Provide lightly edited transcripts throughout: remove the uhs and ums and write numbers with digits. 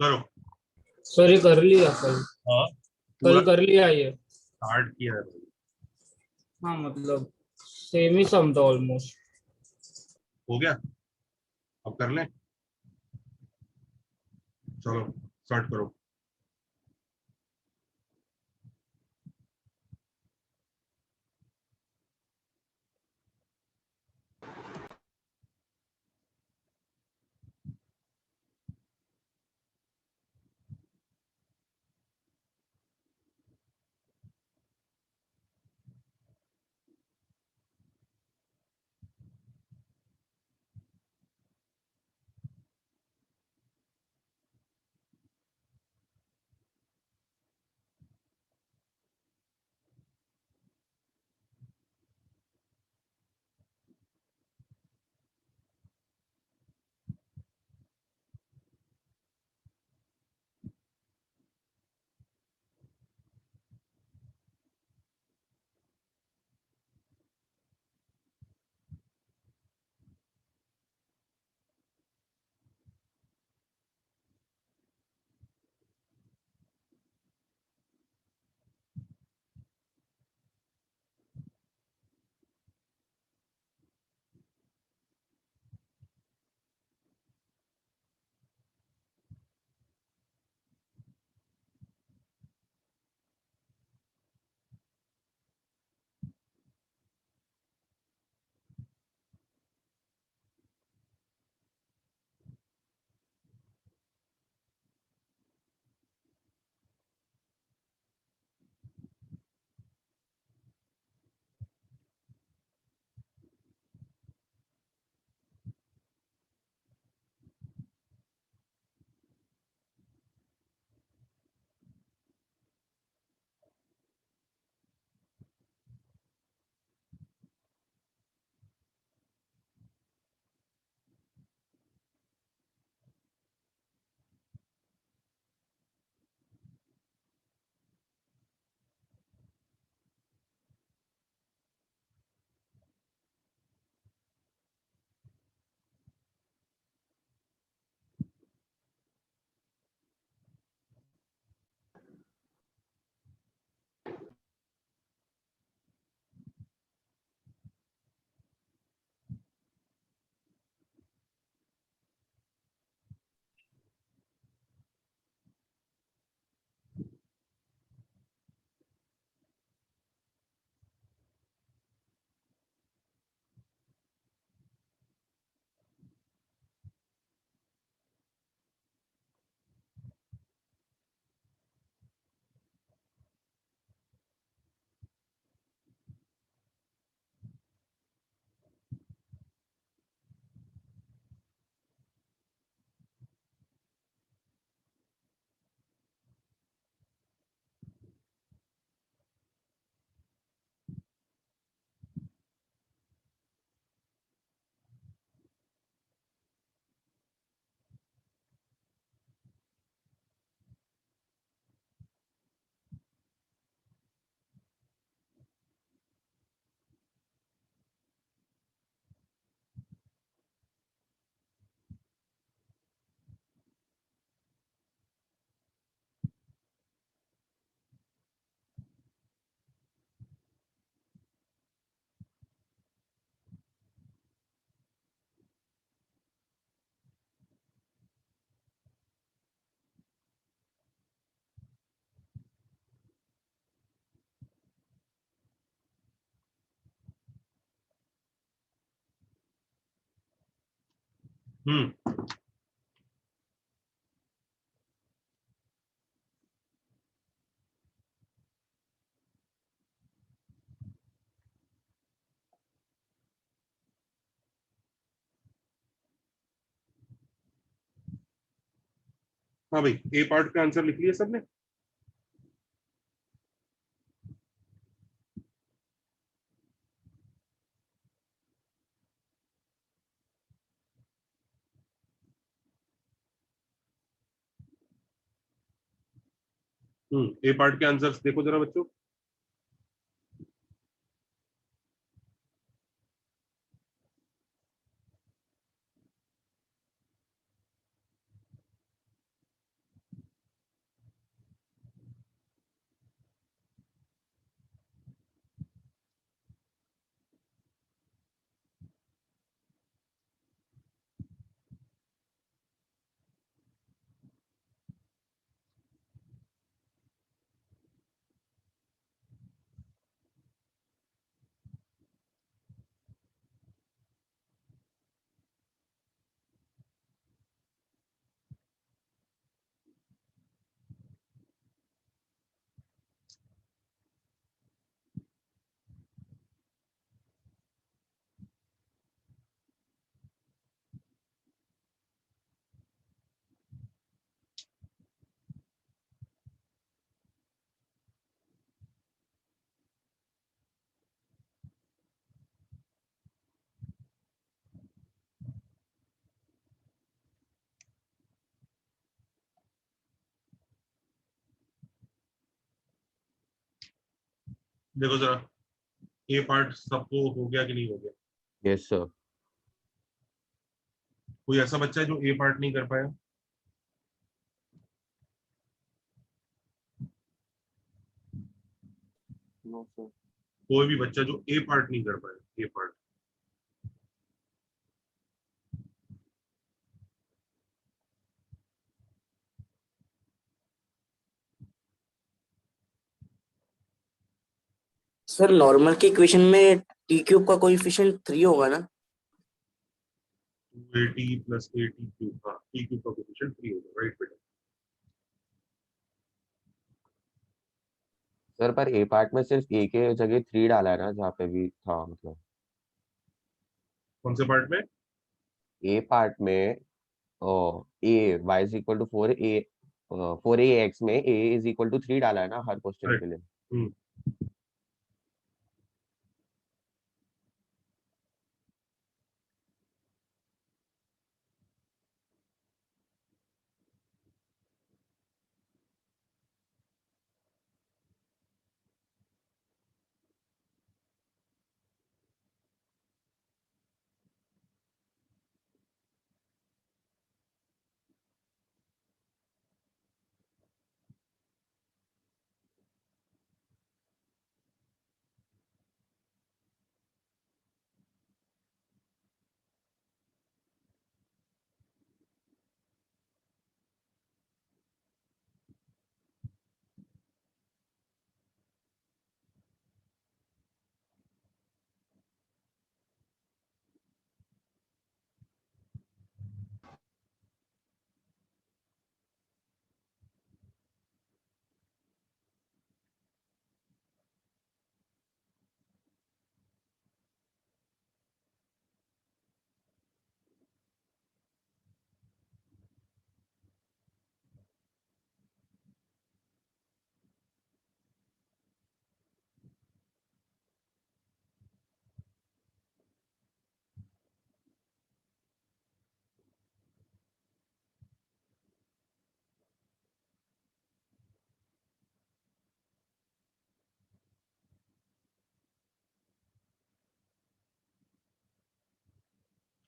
करो। सर ये कर लिया कल। हाँ, पूरा कल कर लिया ये। स्टार्ट किया है भाई। हाँ मतलब सेम ही सम था ऑलमोस्ट। हो गया, अब कर लें। चलो स्टार्ट करो। हम्म। हाँ भाई, ए पार्ट का आंसर लिख लिया सबने। ए पार्ट के आंसर्स देखो जरा बच्चों। देखो जरा, ए पार्ट सबको हो गया कि नहीं हो गया? Yes sir. कोई ऐसा बच्चा है जो ए पार्ट नहीं कर पाया? No sir. कोई भी बच्चा जो ए पार्ट नहीं कर पाया, ए पार्ट? सर नॉर्मल की इक्वेशन में टी क्यूब का कोएफिशिएंट 3 होगा ना? 2at plus a t cube, हाँ t क्यूब का कोएफिशिएंट 3 होगा, राइट बेटा? सर पर ए पार्ट में सिर्फ ए के जगह 3 डाला है ना, जहाँ पे भी था मतलब। कौन से पार्ट में? ए पार्ट में A Y is equal to 4 A X में ए इज इक्वल टू 3 डाला है ना हर क्वेश्चन के लिए। हम्म,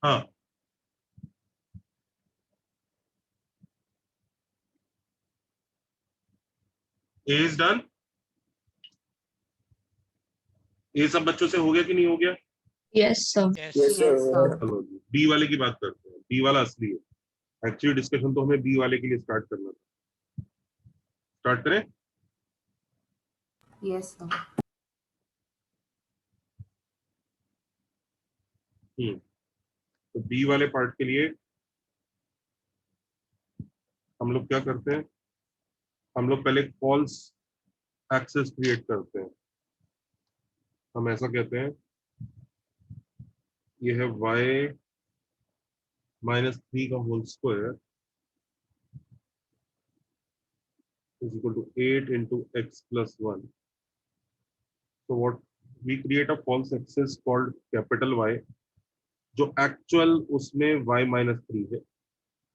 हाँ ए इज डन। ए सब बच्चों से हो गया कि नहीं हो गया? Yes sir. Yes sir. चलो जी, बी वाले की बात करते हैं। बी वाला असली है। एक्चुअली डिस्कशन तो हमें बी वाले के लिए स्टार्ट करना था। स्टार्ट करें? Yes sir. तो बी वाले पार्ट के लिए हम लोग क्या करते हैं? हम लोग पहले फॉल्स एक्सेस क्रिएट करते हैं। हम ऐसा कहते हैं, ये है y माइनस 3 का whole square is equal to 8 into x plus 1. So what we create a false axis called capital Y, जो एक्चुअल उसमें y माइनस 3 है,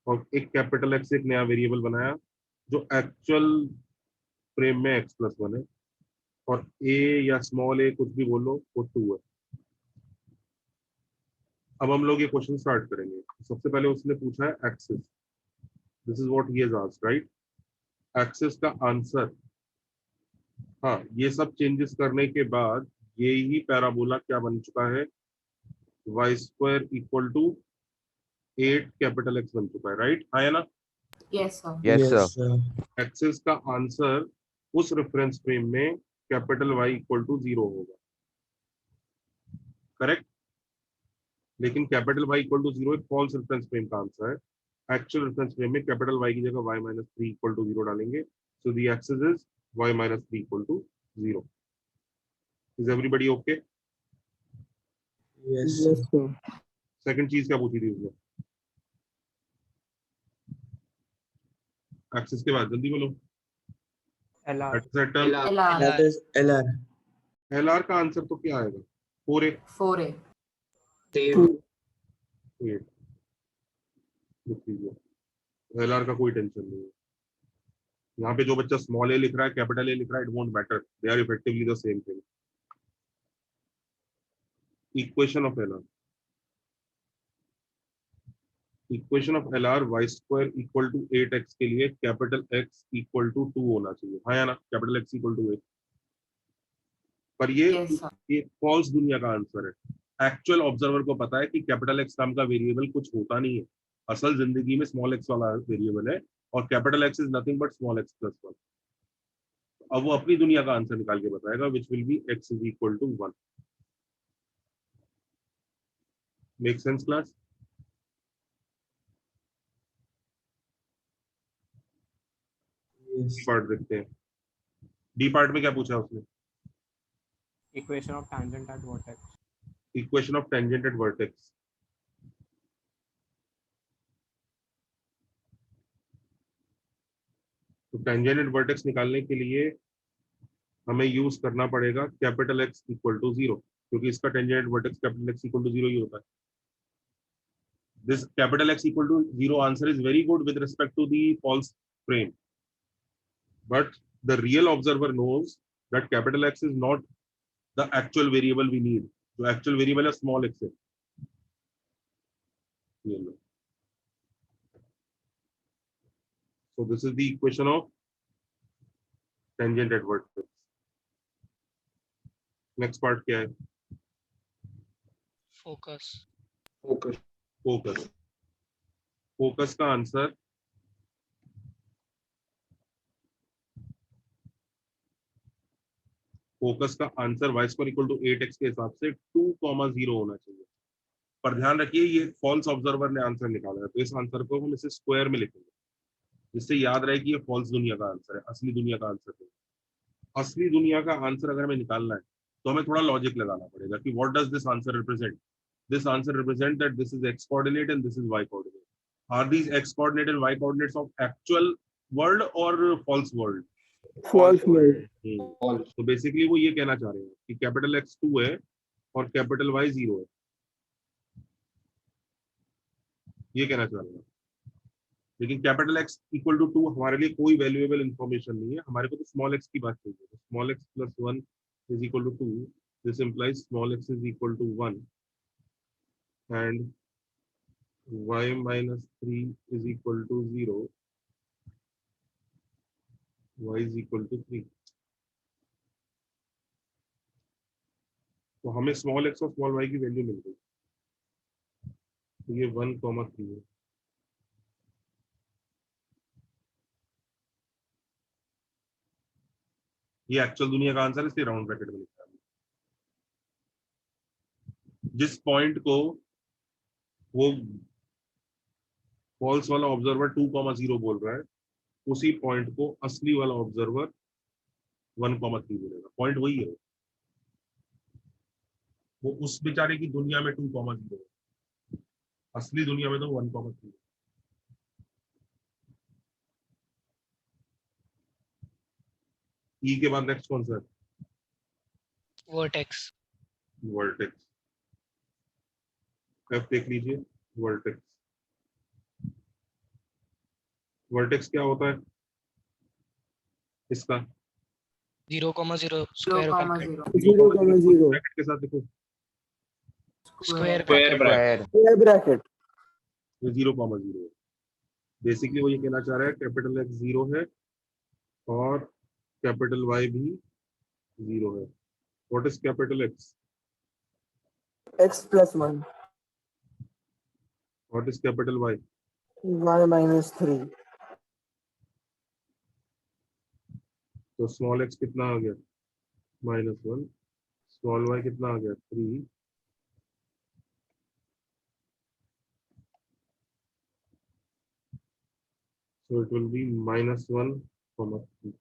और एक कैपिटल एक्स एक नया वेरिएबल बनाया जो एक्चुअल फ्रेम में x प्लस 1 है, और a या स्मॉल a कुछ भी बोलो वो 2 है। अब हम लोग ये क्वेश्चन स्टार्ट करेंगे। सबसे पहले उसने पूछा है axis, this is what he has asked, right? Axis का आंसर, हाँ, ये सब चेंजेस करने के बाद ये ही पैराबोला क्या बन चुका है? Y square equal to 8 capital X बन चुका है, राइट? आया ना? Yes sir. Yes sir. Axis का आंसर उस रेफरेंस फ्रेम में कैपिटल वाई इक्वल टू 0 होगा, करेक्ट? लेकिन कैपिटल वाई इक्वल टू 0 एक फॉल्स रेफरेंस फ्रेम का आंसर है। एक्चुअल रेफरेंस फ्रेम में कैपिटल वाई की जगह वाई माइनस 3 इक्वल टू 0 डालेंगे, so the axis is Y minus 3 equal to 0। Is everybody okay? Yes sir. Second चीज क्या पूछी थी उसने? एक्सिस के बाद जल्दी बोलो। LR एटसेटल LR। एलआर का आंसर तो क्या आएगा? 4a 4A। 8 लिख लीजिए। एलआर का कोई टेंशन नहीं है। यहाँ पे जो बच्चा स्मॉल ए लिख रहा है, कैपिटल ए लिख रहा है, it won't matter, they are effectively the same thing. Equation of LR, equation of LR Y square equal to 8x के लिए कैपिटल एक्स इक्वल टू 2 होना चाहिए, हाँ या ना, कैपिटल एक्स इक्वल टू 8। पर Yes, sir. ये फॉल्स दुनिया का आंसर है। एक्चुअल ऑब्जर्वर को पता है कि कैपिटल एक्स नाम का वेरिएबल कुछ होता नहीं है, असल जिंदगी में स्मॉल एक्स वाला वेरिएबल है, और capital x is nothing but small X plus 1। अब वो अपनी दुनिया का आंसर निकाल के बताएगा, which will be X is equal to 1। Make sense class? D part देखते हैं। डी पार्ट में क्या पूछा उसने? Equation of tangent at vertex. Equation of tangent at vertex. तो टेंजेंट एट वर्टेक्स निकालने के लिए हमें यूज करना पड़ेगा कैपिटल एक्स इक्वल टू 0, क्योंकि इसका tangent at vertex capital x equal to 0 ही होता है। This capital X equal to 0 answer is very good with respect to the false frame, but the real observer knows that capital X is not the actual variable we need. The actual variable is small x है। ये लो। So this is the equation of tangent at vertex. Next part क्या है? Focus. Focus. Focus का answer focus का answer Y square equal to 8x के हिसाब से 2,0 होना चाहिए। पर ध्यान रखिए ये फॉल्स ऑब्जर्वर ने आंसर निकाला है, तो इस आंसर को हम इसे स्क्वायर में लिखेंगे, जिससे याद रहे कि ये फॉल्स दुनिया का आंसर है, असली दुनिया का आंसर नहीं। असली दुनिया का आंसर अगर हमें निकालना है तो हमें थोड़ा लॉजिक लगाना पड़ेगा कि what does this answer represent. This answer represent that this is X coordinate and this is Y coordinate. Are these X coordinate and Y coordinates of actual world और फॉल्स वर्ल्ड? False world. तो basically वो ये कहना चाह रहे हैं कि capital x 2 है और कैपिटल वाई 0 है, ये कहना चाह रहे हैं। लेकिन कैपिटल एक्स इक्वल टू 2 हमारे लिए कोई वैल्यूएबल इंफॉर्मेशन नहीं है, हमारे को तो स्मॉल एक्स की बात चाहिए। तो small X plus 1 is equal to 2, this implies small x is equal to 1 and y minus 3 is equal to 0, y is equal to 3। तो हमें स्मॉल एक्स और स्मॉल वाई की वैल्यू मिल गई, तो ये 1,3 है। ये एक्चुअल दुनिया का आंसर है, इसलिए राउंड ब्रैकेट में लिखा है। जिस पॉइंट को वो फॉल्स वाला ऑब्जर्वर 2,0 बोल रहा है, उसी पॉइंट को असली वाला ऑब्जर्वर 1,3 बोलेगा। पॉइंट वही है, वो उस बेचारे की दुनिया में 2,0 है, असली दुनिया में तो 1,3। ई के बाद नेक्स्ट कौन सा है? Vertex. वर्टेक्स। एफ देख लीजिए, वर्टेक्स। वर्टेक्स क्या होता है इसका? 0,0 0, square bracket. 0. 0,0 ब्रैकेट के साथ देखो, Square Square. bracket. Square bracket. ये 0,0 है। बेसिकली वो ये कहना चाह रहा है कैपिटल एक्स 0 है और कैपिटल वाई भी 0 है। What is capital x? x plus 1, what is capital Y? y minus 3, तो स्मॉल एक्स कितना आ गया? -1। स्मॉल वाई कितना आ गया? 3। So it will be -1, 3।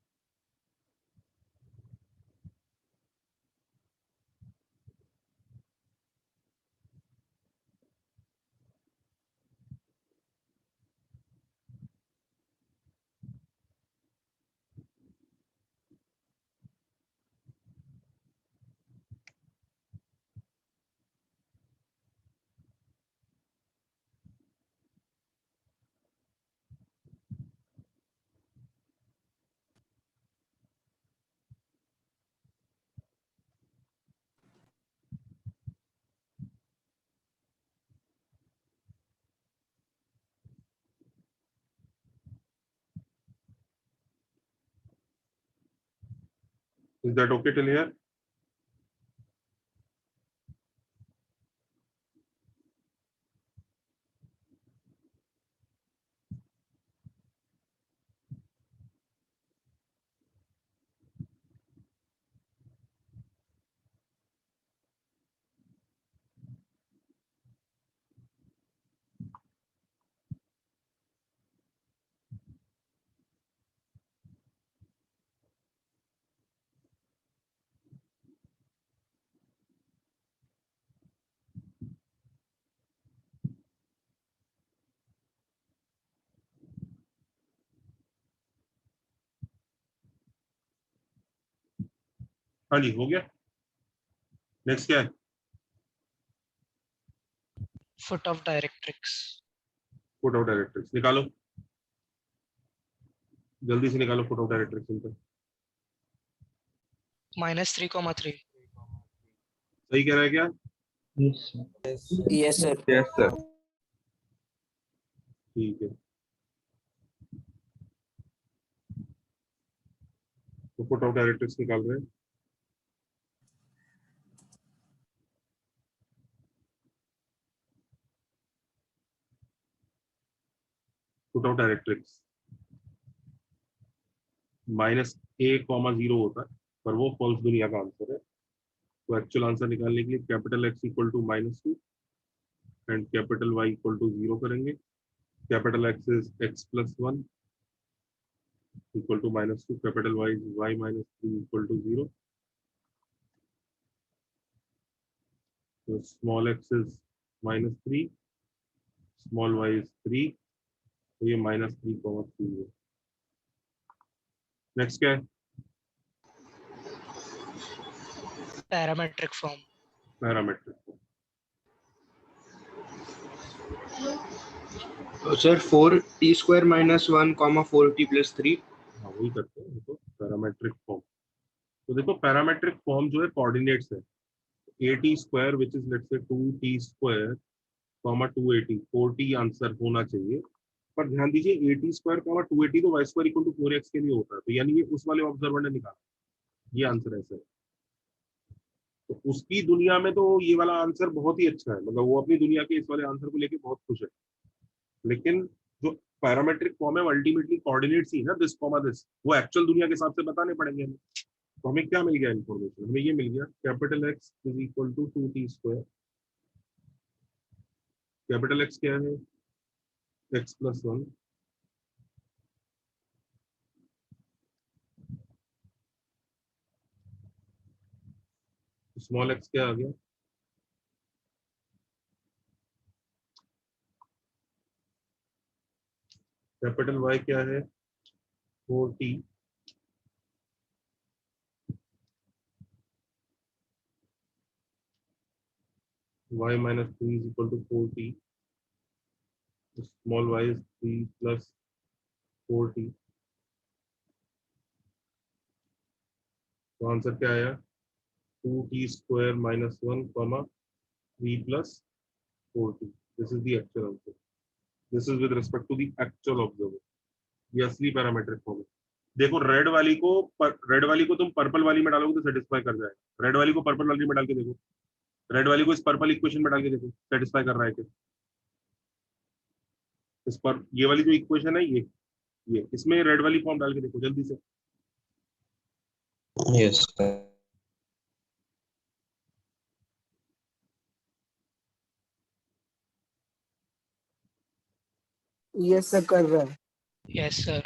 Is that okay till here? हाँ जी, हो गया। नेक्स्ट क्या है? Foot of directrix. Foot of directrix निकालो, जल्दी से निकालो फुट ऑफ डायरेक्ट्रिक्स इनका। -3,3. सही कह रहा है क्या? Yes sir. Yes sir. ठीक है, तो फुट ऑफ डायरेक्ट्रिक्स निकाल रहे हैं। फुट ऑफ डायरेक्ट्रिक्स -a,0 होता है, पर वो फॉल्स दुनिया का आंसर है। तो एक्चुअल आंसर निकालने के लिए capital X equal to -2 and capital Y equal to 0 करेंगे। Capital X is x+1 equal to -2, capital Y is y-3 equal to 0। तो small x is -3, small y is 3, तो ये -3,3 है। नेक्स्ट क्या है? Parametric form. Parametric. Sir 4t² -1, 4t + 3। हाँ वही करते हैं, देखो पैरामेट्रिक फॉर्म। तो देखो पैरामेट्रिक फॉर्म जो है कोऑर्डिनेट्स है, at² which is let's say 2t², 280, 4t answer होना चाहिए। पर ध्यान दीजिए at², 280 तो y² इक्वल टू 4x के लिए होता है, तो यानी ये उस वाले ऑब्जर्वर ने निकाला, ये आंसर ऐसा है। तो उसकी दुनिया में तो ये वाला आंसर बहुत ही अच्छा है, मतलब वो अपनी दुनिया के इस वाले आंसर को लेके बहुत खुश है। लेकिन जो पैरामेट्रिक फॉर्म है अल्टीमेटली कोऑर्डिनेट्स ही ना, दिस कॉमा दिस, वो एक्चुअल दुनिया के हिसाब से बताने पड़ेंगे हमें। तो हमें क्या मिल गया इन्फॉर्मेशन, हमें ये मिल गया capital X is equal to 2t²। Capital X क्या है? x+1 स्मॉल x क्या आ गया? कैपिटल Y क्या है? 4t y-3 is equal to 4t, small y is 3 plus 4t। तो आंसर क्या आया? 2t² -1, 3 plus 4t। This is the actual answer. This is with respect to the actual observer, ये असली parametric form है। देखो red वाली को तुम पर्पल वाली में डालोगे तो सेटिस्फाई कर जाएगा। रेड वाली को पर्पल वाली में डाल के देखो, रेड वाली को इस पर्पल इक्वेशन में डाल के देखो, सेटिस्फाई कर रहा है क्या? इस पर ये वाली जो इक्वेशन है ये इसमें रेड वाली फॉर्म डाल के देखो जल्दी से। Yes sir. यस सर कर रहा है। Yes, sir.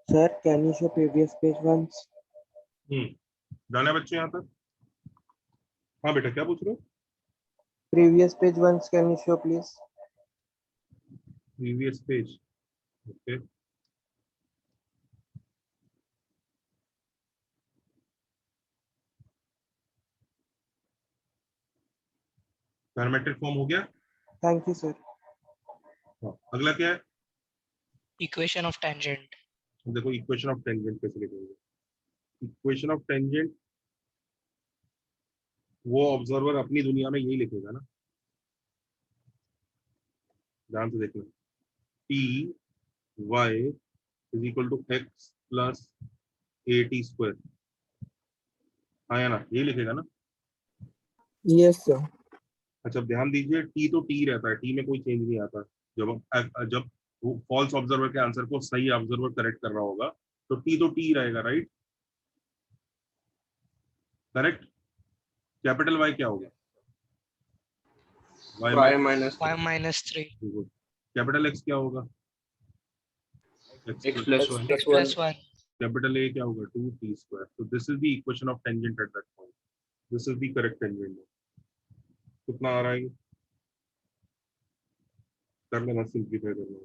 Sir, can you show previous page once? जाना है बच्चे यहाँ तक? हाँ बेटा, क्या पूछ रहे हो? Previous page once, can you show please? Previous page, okay. Parametric form हो गया? Thank you, sir. हाँ, अगला क्या है? Equation of tangent. देखो इक्वेशन ऑफ टेंजेंट कैसे लिखेंगे। इक्वेशन ऑफ टेंजेंट वो ऑब्जर्वर अपनी दुनिया में यही लिखेगा ना, ध्यान से देखना। T Y is equal to X plus A T square, आया ना, यही लिखेगा ना। Yes, sir. अच्छा, अब ध्यान दीजिए, टी तो टी रहता है, टी में कोई चेंज नहीं आता। जब वो फॉल्स ऑब्जर्वर के आंसर को सही ऑब्जर्वर करेक्ट कर रहा होगा तो टी तो टी रहेगा, राइट? करेक्ट। कैपिटल वाई क्या होगा? y minus Y minus 3. Capital X क्या होगा? x plus 1. X plus 1. Capital A क्या होगा? 2t square. तो this is the equation of tangent at that point. This is the correct tangent. कितना आ रहा है? कर लेना, सिंपलीफाई करना है।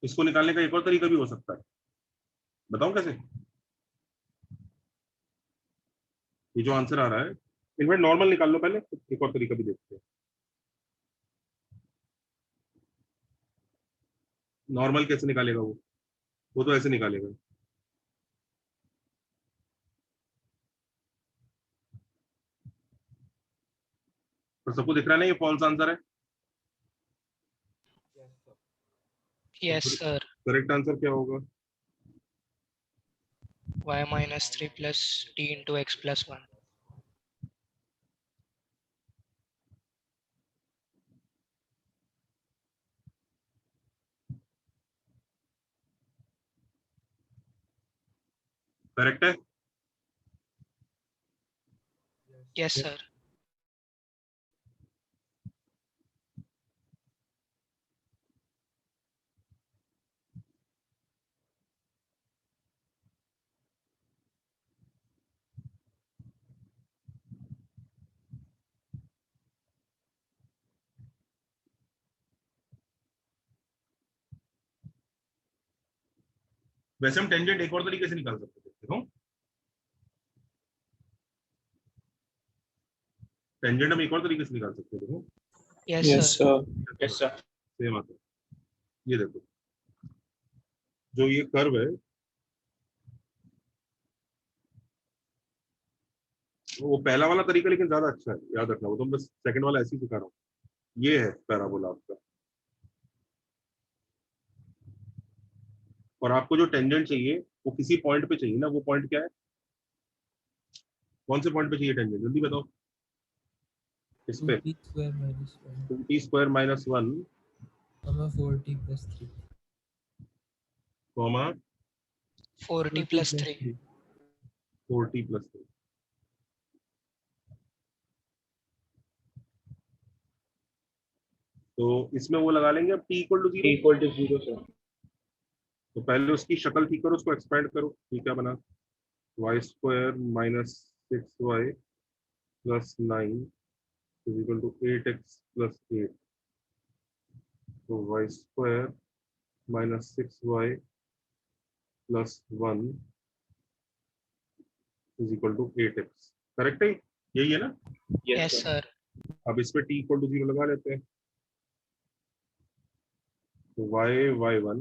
इसको निकालने का एक और तरीका भी हो सकता है, बताऊं कैसे? ये जो आंसर आ रहा है, इनफैक्ट नॉर्मल निकाल लो पहले, एक और तरीका भी देखते हैं। नॉर्मल कैसे निकालेगा वो तो ऐसे निकालेगा। तो सबको दिख रहा है ना, ये फॉल्स आंसर है। Yes, sir. करेक्ट आंसर क्या होगा? Y minus 3 plus t into x plus 1. Correct है? Yes, sir. वैसे हम टेंजेंट एक और तरीके से निकाल सकते थे, देखो। टेंजेंट हम एक और तरीके से निकाल सकते हैं, देखो। Yes, sir. Yes, sir. Same आता है। ये देखो, जो ये कर्व है वो पहला वाला तरीका लेकिन ज्यादा अच्छा है, याद रखना। वो तो बस सेकंड वाला ऐसे ही सिखा रहा हूँ। ये है पैराबोला आपका, और आपको जो टेंजेंट चाहिए वो किसी पॉइंट पे चाहिए ना। वो पॉइंट क्या है? कौन से पॉइंट पे चाहिए टेंजेंट? जल्दी बताओ। इस पे 2t square minus 1 4t plus 3 comma 4t plus 3. 4t plus 3। तो इसमें वो लगा लेंगे अब t equal to 0। Equal to 0, sir. तो पहले उसकी शक्ल ठीक करो, उसको एक्सपेंड करो। ठीक है, बना y square minus 6y plus 9 is equal to 8x plus 8, तो y square minus 6y plus 1 is equal to 8x। Correct है, यही है ना? Yes, sir. अब इस पे t इक्वल टू 0 लगा लेते हैं, तो y1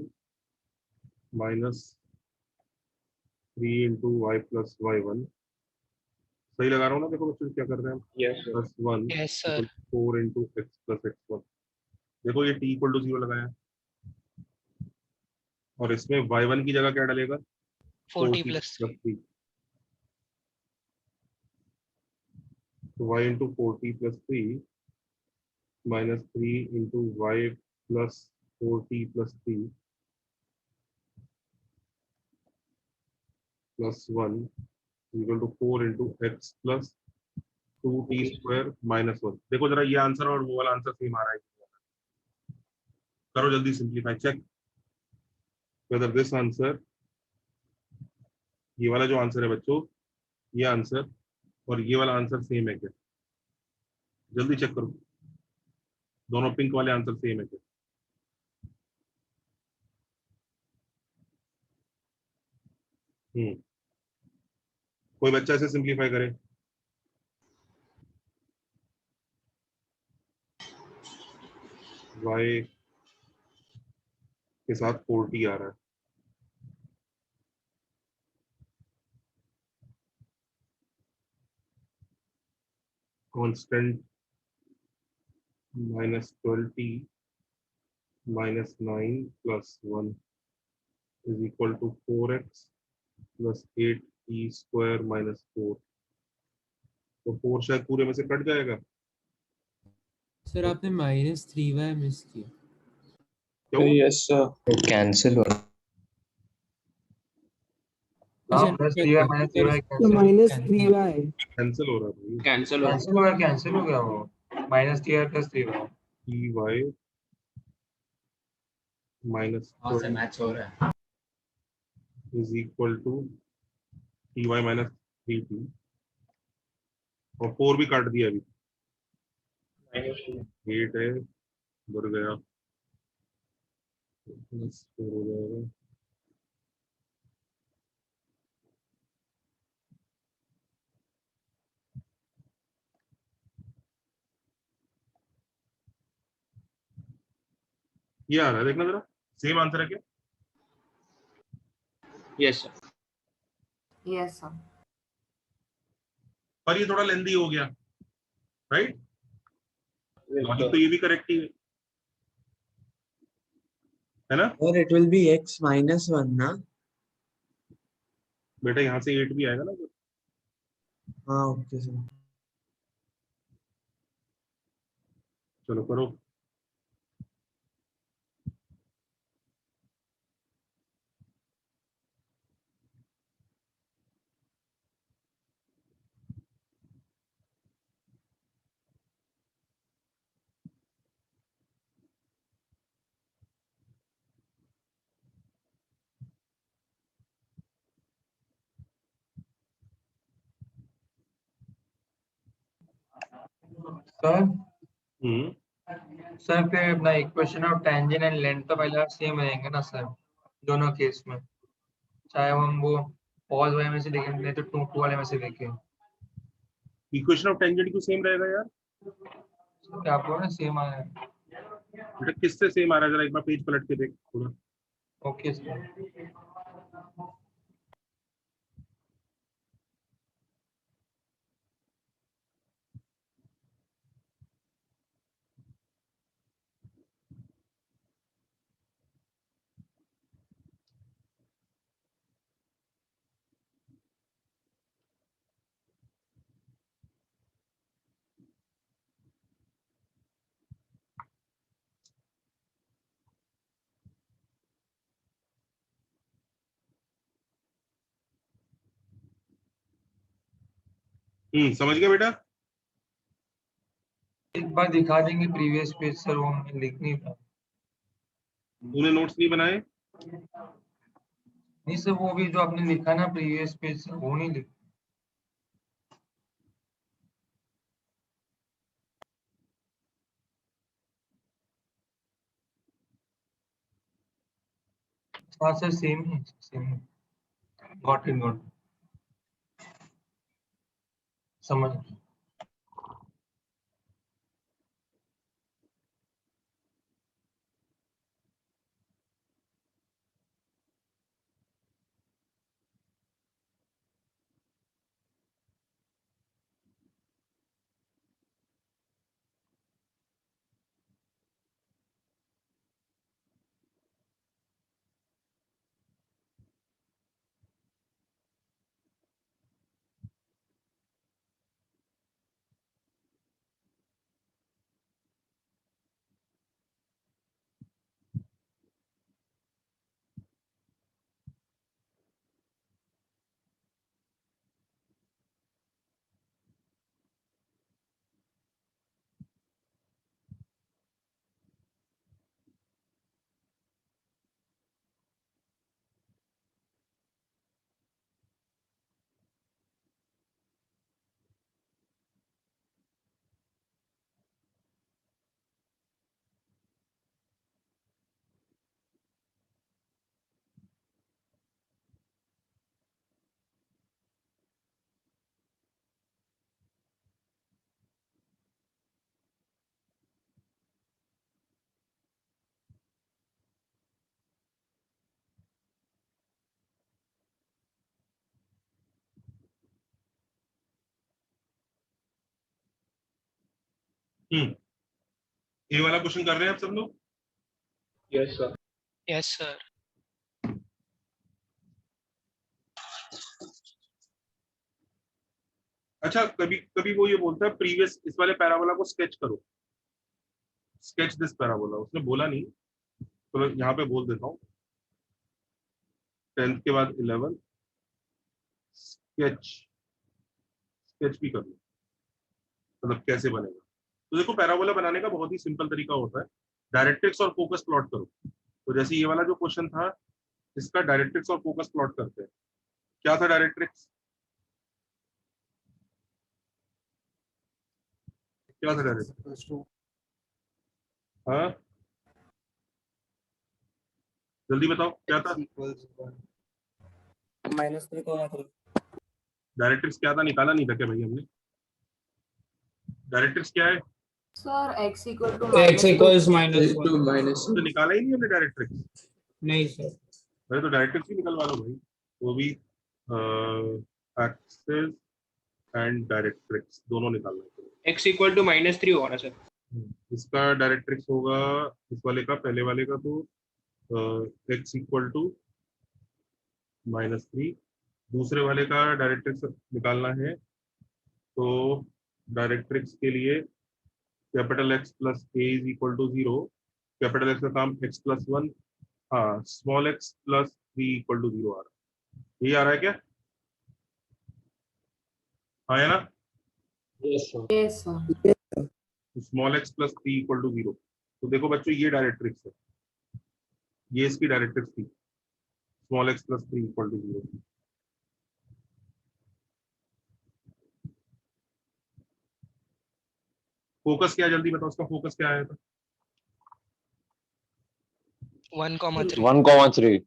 minus 3 into Y plus y1, सही लगा रहा हूँ ना? देखो बच्चों क्या कर रहे हैं हम, plus 1 Yes, sir. 4 into x plus x1। देखो ये t इक्वल टू 0 लगाया, और इसमें y1 की जगह क्या डलेगा? 40 plus 3. 3, तो y into 40 plus 3 minus 3 into Y plus 40 plus 3 plus 1 equal to 4 into x plus 2t square minus 1। देखो जरा ये आंसर और वो वाला आंसर सेम आ रहा है, करो जल्दी simplify, check whether this answer, ये वाला जो आंसर है बच्चों, ये आंसर और ये वाला आंसर सेम है क्या? जल्दी चेक करो, दोनों पिंक वाले आंसर सेम है क्या? कोई बच्चा ऐसे सिंप्लीफाई करे, y के साथ 40 आ रहा है, constant minus 12t minus 9 plus 1 is equal to 4x plus 8t square minus 4। तो 4 शायद पूरे में से कट जाएगा। सर आपने -3y मिस किया। क्यों? यस सर, कैंसिल हो रहा अच्छा, प्लस नहीं 3y पता, माइनस सर 3y तो माइनस 3y। कैंसिल हो रहा है कैंसिल हो गया वो, -3y plus 3y। y minus match हो रहा है। Is equal to ty minus 3t, और 4 भी काट दिया अभी, 8 है, बढ़ गया, प्लस 4 हो जाएगा, ये आ रहा है, देखना जरा सेम आंसर है क्या? Yes sir. Yes, sir. पर ये थोड़ा लेंदी हो गया, राइट? लॉजिक तो ये भी करेक्ट ही है ना? और it will be x minus 1 ना? बेटा यहाँ से 8 भी आएगा ना, हाँ ओके सर। चलो करो। सर हम्म, सर फिर अपना equation of tangent and length तो पहले सेम रहेंगे ना सर, दोनों केस में, चाहे हम वो पॉज वाले में से देखें नहीं तो टू वाले में से देखें। इक्वेशन ऑफ टेंजेंट क्यों सेम रहेगा यार? सर क्या आप बोल रहे हैं सेम आया है? बेटा किससे सेम आ रहा है, जरा एक बार पेज पलट के देख थोड़ा। Okay sir. समझ गया बेटा? एक बार दिखा देंगे प्रीवियस पेज सर, वो हमें लिख नहीं था। तूने नोट्स नहीं बनाए? नहीं सर, वो भी जो आपने लिखा ना प्रीवियस पेज सर, वो नहीं लिखा। हाँ sir same he same. Got it got समझ। ये वाला क्वेश्चन कर रहे हैं आप सब लोग? Yes, sir. Yes, sir. अच्छा, कभी कभी वो ये बोलता है प्रीवियस इस वाले पैराबोला को स्केच करो, स्केच दिस पैराबोला। उसने बोला नहीं, तो मैं यहाँ पे बोल देता हूँ 10th के बाद 11 स्केच, स्केच भी कर लो, मतलब कैसे बनेगा। तो देखो पैराबोला बनाने का बहुत ही सिंपल तरीका होता है, डायरेक्ट्रिक्स और फोकस प्लॉट करो। तो जैसे ये वाला जो क्वेश्चन था, इसका डायरेक्ट्रिक्स और फोकस प्लॉट करते हैं। क्या था डायरेक्ट्रिक्स? क्या था डायरेक्ट्रिक्स? हाँ जल्दी बताओ क्या था? -3,3। डायरेक्ट्रिक्स क्या था? निकाला नहीं था क्या भाई हमने? डायरेक्ट्रिक्स क्या है? Sir x equal to x equals -1। तो निकाला ही नहीं हमने डायरेक्ट्रिक्स। नहीं सर। अरे तो डायरेक्ट्रिक्स ही निकलवा लो भाई, वो भी एक्सिस एंड डायरेक्ट्रिक्स दोनों निकालना है। X equal to -3 होगा ना सर? इसका डायरेक्ट्रिक्स होगा इस वाले का, पहले वाले का तो x इक्वल टू -3। दूसरे वाले का डायरेक्ट्रिक्स निकालना है, तो डायरेक्ट्रिक्स के लिए capital X plus A is equal to 0। Capital X का काम x प्लस 1, हाँ small x plus 3 equal to 0 आ रहा है। ये आ रहा है क्या? हाँ है ना? Yes, sir. yes sir small x plus 3 equal to 0। तो देखो बच्चों ये डायरेक्ट्रिक्स है, ये इसकी डायरेक्ट्रिक्स थी, small x plus 3 equal to 0। Focus क्या है जल्दी बताओ, उसका फोकस क्या आया था? 1,3. 1,3।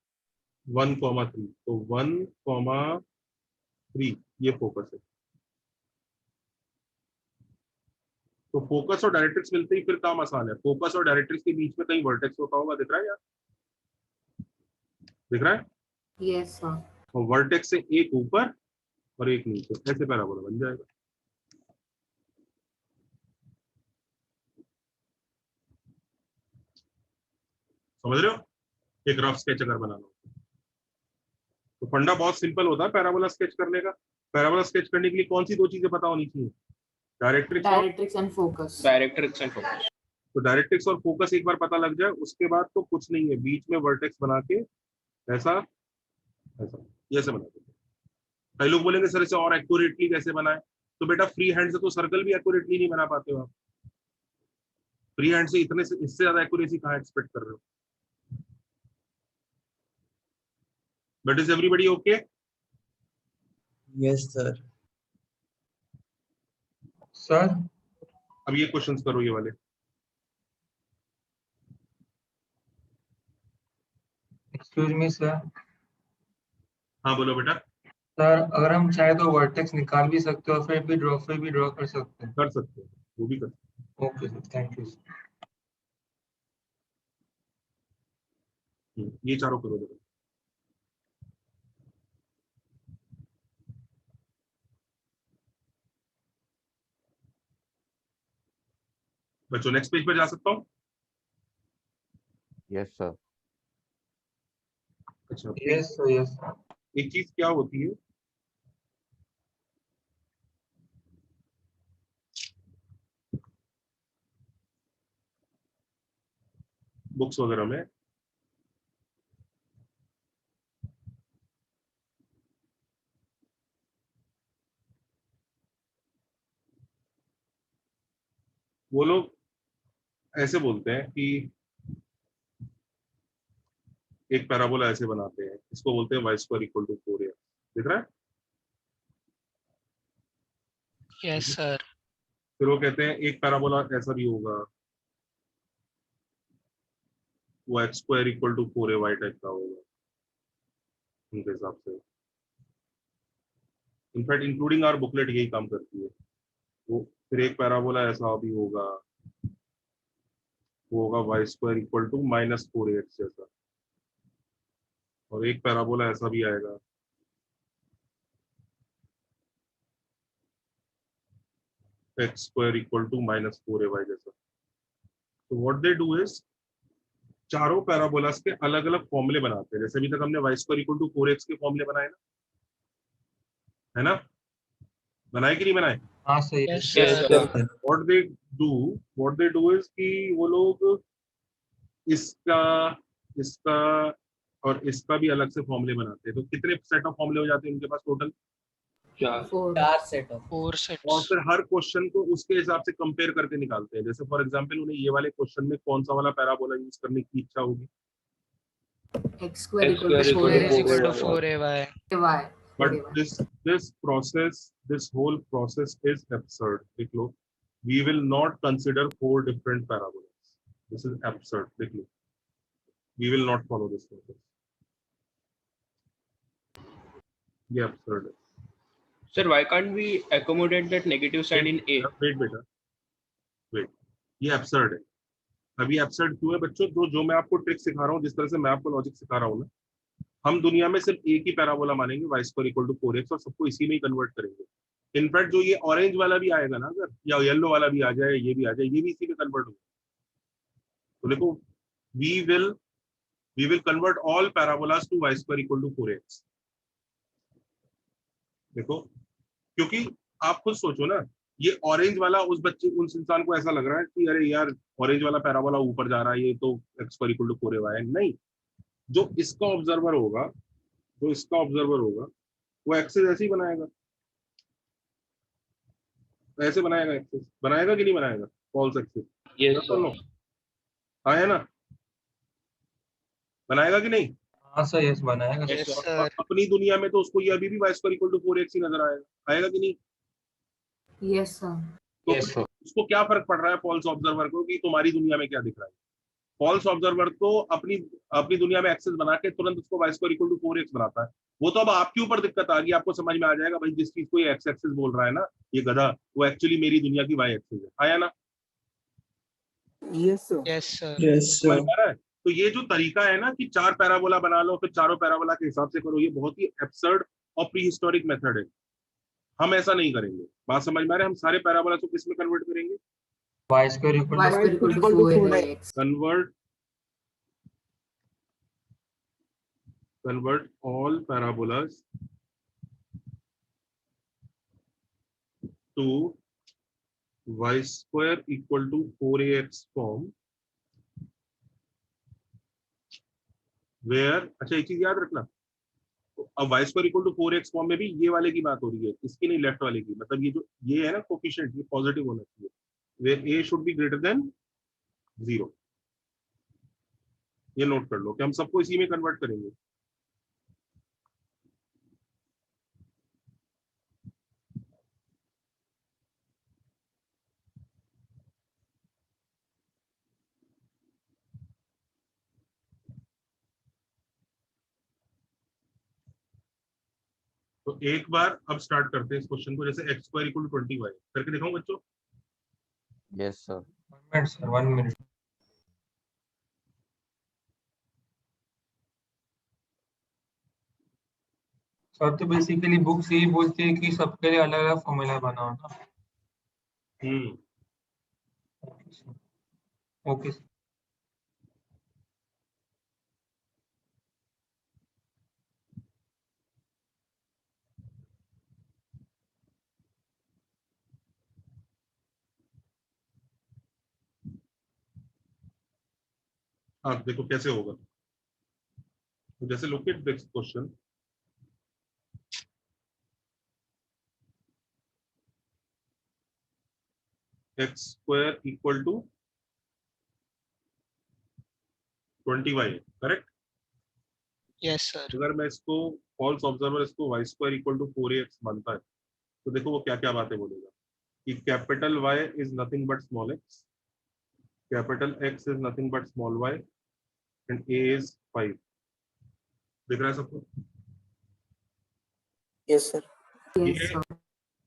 1,3, तो 1,3 ये फोकस है। तो फोकस और डायरेक्ट्रिक्स मिलते ही फिर काम आसान है। फोकस और डायरेक्ट्रिक्स के बीच में कहीं वर्टेक्स होता होगा, दिख रहा है यार? दिख रहा है? yes sir और वर्टेक्स से एक ऊपर और एक नीचे, ऐसे पैराबोला बन जाएगा। समझ रहे हो? एक रफ स्केच अगर बनाना हो तो फंडा बहुत सिंपल होता है पैराबोला स्केच करने का। पैराबोला स्केच करने के लिए कौन सी दो चीजें पता होनी चाहिए? डायरेक्ट्रिक्स और directrix and focus Directrix and focus. तो डायरेक्ट्रिक्स और फोकस एक बार पता लग जाए, उसके बाद तो कुछ नहीं है, बीच में वर्टेक्स बना के ऐसा ऐसा ये ऐसे बना देते। कई लोग बोलेंगे सर इसे और एक्यूरेटली कैसे बनाए? तो बेटा फ्री हैंड से तो सर्कल भी एक्यूरेटली नहीं बना पाते हो आप। फ्री हैंड से इतने से इससे ज्यादा एक्यूरेसी कहाँ एक्सपेक्ट कर रहे हो? But is everybody okay? Yes, sir. Sir अब ये क्वेश्चंस करो, ये वाले। Excuse me sir. हाँ बोलो बेटा। सर अगर हम चाहे तो वर्टेक्स निकाल भी सकते हो, फिर भी ड्रॉ कर सकते हैं। कर सकते हो, वो भी कर सकते ओके सर, थैंक यू। हो। ये चारों करो बेटा। बच्चों नेक्स्ट पेज पे जा सकता हूँ? Yes sir. अच्छा, यस सर, यस सर। एक चीज क्या होती है, बुक्स वगैरह में वो लोग ऐसे बोलते हैं कि एक पैराबोला ऐसे बनाते हैं, इसको बोलते हैं Y square equal to 4a। दिख रहा है? Yes, sir. फिर वो कहते हैं एक पैराबोला ऐसा भी होगा, वो x square equal to 4ay type का होगा उनके हिसाब से। इनफैक्ट इंक्लूडिंग आवर बुकलेट यही काम करती है। वो फिर एक पैराबोला ऐसा भी होगा, वो होगा Y square equal to -4ax जैसा। और एक पैराबोला ऐसा भी आएगा, x square equal to -4ay जैसा। तो व्हाट दे डू इज चारों पैराबोलास के अलग अलग फॉर्मूले बनाते हैं। जैसे अभी तक हमने Y square equal to 4x के फॉर्मूले बनाए ना, है ना? बनाए कि नहीं बनाए? हाँ sir, Yes, yes sir. Sir. What they do what they do is कि वो लोग इसका इसका और इसका भी अलग से फॉर्मूले बनाते हैं। तो कितने सेट ऑफ फॉर्मूले हो जाते हैं उनके पास टोटल? 4 4 सेट ऑफ 4 और sets. फिर हर क्वेश्चन को उसके हिसाब से कंपेयर करके निकालते हैं। जैसे फॉर एग्जांपल उन्हें ये वाले क्वेश्चन में कौन सा वाला पैराबोला यूज करने की इच्छा होगी, x square equal to Square is equal to 4ay 4ay. y but 4ay. this whole process is absurd। देख लो, we will not consider 4 different parabolas, this is absurd। देख लो, we will not follow this process, ये absurd है। Sir, why can't we accommodate that negative sign in A? Wait बेटा, wait, ये absurd है। अभी absurd क्यों है बच्चों? जो मैं आपको ट्रिक सिखा रहा हूँ, जिस तरह से मैं आपको लॉजिक सिखा रहा हूँ ना, हम दुनिया में सिर्फ एक ही पैराबोला मानेंगे, y square equal to 4x, और सबको इसी में ही कन्वर्ट करेंगे। इनफैक्ट जो ये ऑरेंज वाला भी आएगा ना, अगर या येलो वाला भी आ जाए, ये भी आ जाए, ये भी इसी में कन्वर्ट होगा। तो देखो, we will convert all parabolas to y square equal to 4x। देखो, क्योंकि आप खुद सोचो ना, ये ऑरेंज वाला उस इंसान को ऐसा लग रहा है कि अरे यार ऑरेंज वाला पैराबोला ऊपर जा रहा है, ये तो x square equal to 4ay है। नहीं, जो इसका ऑब्जर्वर होगा, वो एक्सेस ऐसे ही बनाएगा, ऐसे बनाएगा, एक्सेस बनाएगा कि नहीं बनाएगा? False axes. Yes, sir. हाँ है ना? बनाएगा कि नहीं? हाँ सर, यस बनाएगा Yes, सर। sir. अपनी दुनिया में तो उसको ये अभी भी y square equal to 4x ही नजर आएगा, आएगा कि नहीं? yes sir तो उसको क्या फर्क पड़ रहा है फॉल्स ऑब्जर्वर को कि तुम्हारी दुनिया में क्या दिख रहा है? फॉल्स ऑब्जर्वर तो अपनी अपनी दुनिया में एक्सेस बना के तुरंत उसको Y square equal to 4x बनाता है। वो तो अब आपके ऊपर दिक्कत आ गई, आपको समझ में आ जाएगा भाई, जिस चीज को ये एक्स एक्सेस बोल रहा है ना, ये गधा, वो एक्चुअली मेरी दुनिया की वाई एक्सेस है। आया ना? Yes, sir. Yes, sir. Yes समझ सर। में आ रहा है? तो ये जो तरीका है ना कि 4 पैराबोला बना लो, फिर चारों पैराबोला के हिसाब से करो, ये बहुत ही एब्सर्ड और प्री हिस्टोरिक मेथड है। हम ऐसा नहीं करेंगे। बात समझ में आ रहा है? हम सारे पैराबोला को किस में कन्वर्ट करेंगे? Y square equal y square equal to 4ax convert all parabolas to y square equal to 4ax form where, अच्छा एक चीज याद रखना, तो अब y square equal to 4x form में भी ये वाले की बात हो रही है, इसकी नहीं, लेफ्ट वाले की। मतलब ये जो ये है ना कोफिशिएंट, ये पॉजिटिव होना चाहिए, where a should be greater than 0। ये नोट कर लो कि हम सबको इसी में कन्वर्ट करेंगे। तो एक बार अब स्टार्ट करते हैं इस क्वेश्चन को, जैसे x square equal to 20y करके दिखाऊं बच्चों। Yes sir. 1 minute sir, 1 minute. Sir तो बेसिकली बुक्स यही बोलती है कि सबके लिए अलग अलग फॉर्मूला बनाओ ना। Okay sir. आप देखो कैसे होगा। तो जैसे look at this question, x square equal to 20y, correct. Yes, sir. अगर मैं इसको फॉल्स ऑब्जर्वर इसको y square equal to 4ax मानता है, तो देखो वो क्या क्या बातें बोलेगा कि capital Y is nothing but small x, capital X is nothing but small y and a is 5। दिख रहा है सबको? Yes sir. Yes, sir.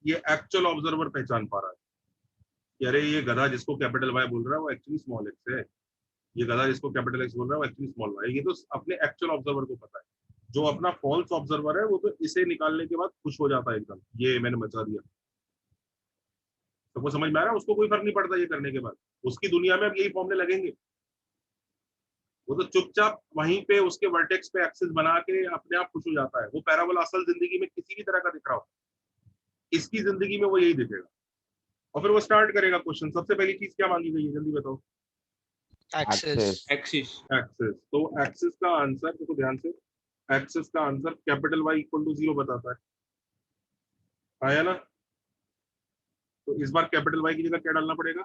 ये एक्चुअल ऑब्जर्वर पहचान पा रहा है कि अरे ये गधा जिसको कैपिटल Y बोल रहा है वो एक्चुअली स्मॉल x है, ये गधा जिसको कैपिटल X बोल रहा है वो एक्चुअली स्मॉल y है। ये तो अपने एक्चुअल ऑब्जर्वर को पता है। जो अपना फॉल्स ऑब्जर्वर है वो तो इसे निकालने के बाद खुश हो जाता है एकदम, ये मैंने बचा दिया। सबको समझ में आ रहा है? उसको कोई फर्क नहीं पड़ता ये करने के बाद, उसकी दुनिया में अब यही फॉर्मूले लगेंगे। वो तो चुपचाप वहीं पे उसके वर्टेक्स पे एक्सिस बना के अपने आप खुश हो जाता है। वो पैराबोला असल जिंदगी में किसी भी तरह का दिख रहा हो, इसकी जिंदगी में वो यही दिखेगा। और फिर वो स्टार्ट करेगा क्वेश्चन। सबसे पहली चीज क्या मांगी गई है, जल्दी बताओ। Axis. एक्सिस। एक्सिस। तो एक्सिस का आंसर देखो ध्यान से, एक्सिस का answer capital Y equal to 0 बताता है, आया ना? तो इस बार कैपिटल Y की जगह क्या डालना पड़ेगा?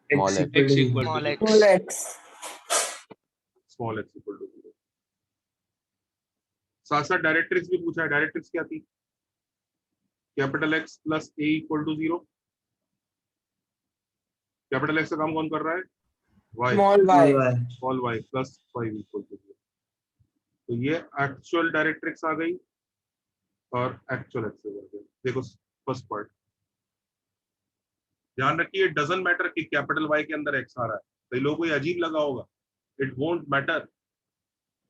Small X x। equal to Small x. Small x. Small x equal to 0। साथ साथ डायरेक्ट्रिक्स भी पूछा है। डायरेक्ट्रिक्स क्या थी? Capital X plus a equal to 0। Capital X का काम कौन कर रहा है? y। Small y. Small y plus 5 equal to 0। तो ये एक्चुअल डायरेक्ट्रिक्स आ गई और एक्चुअल एक्सेस आ गई। देखो फर्स्ट पार्ट, ध्यान रखिए, डजंट मैटर कि कैपिटल Y के अंदर x आ रहा है। कई लोगों को ये अजीब लगा होगा, इट वोंट मैटर।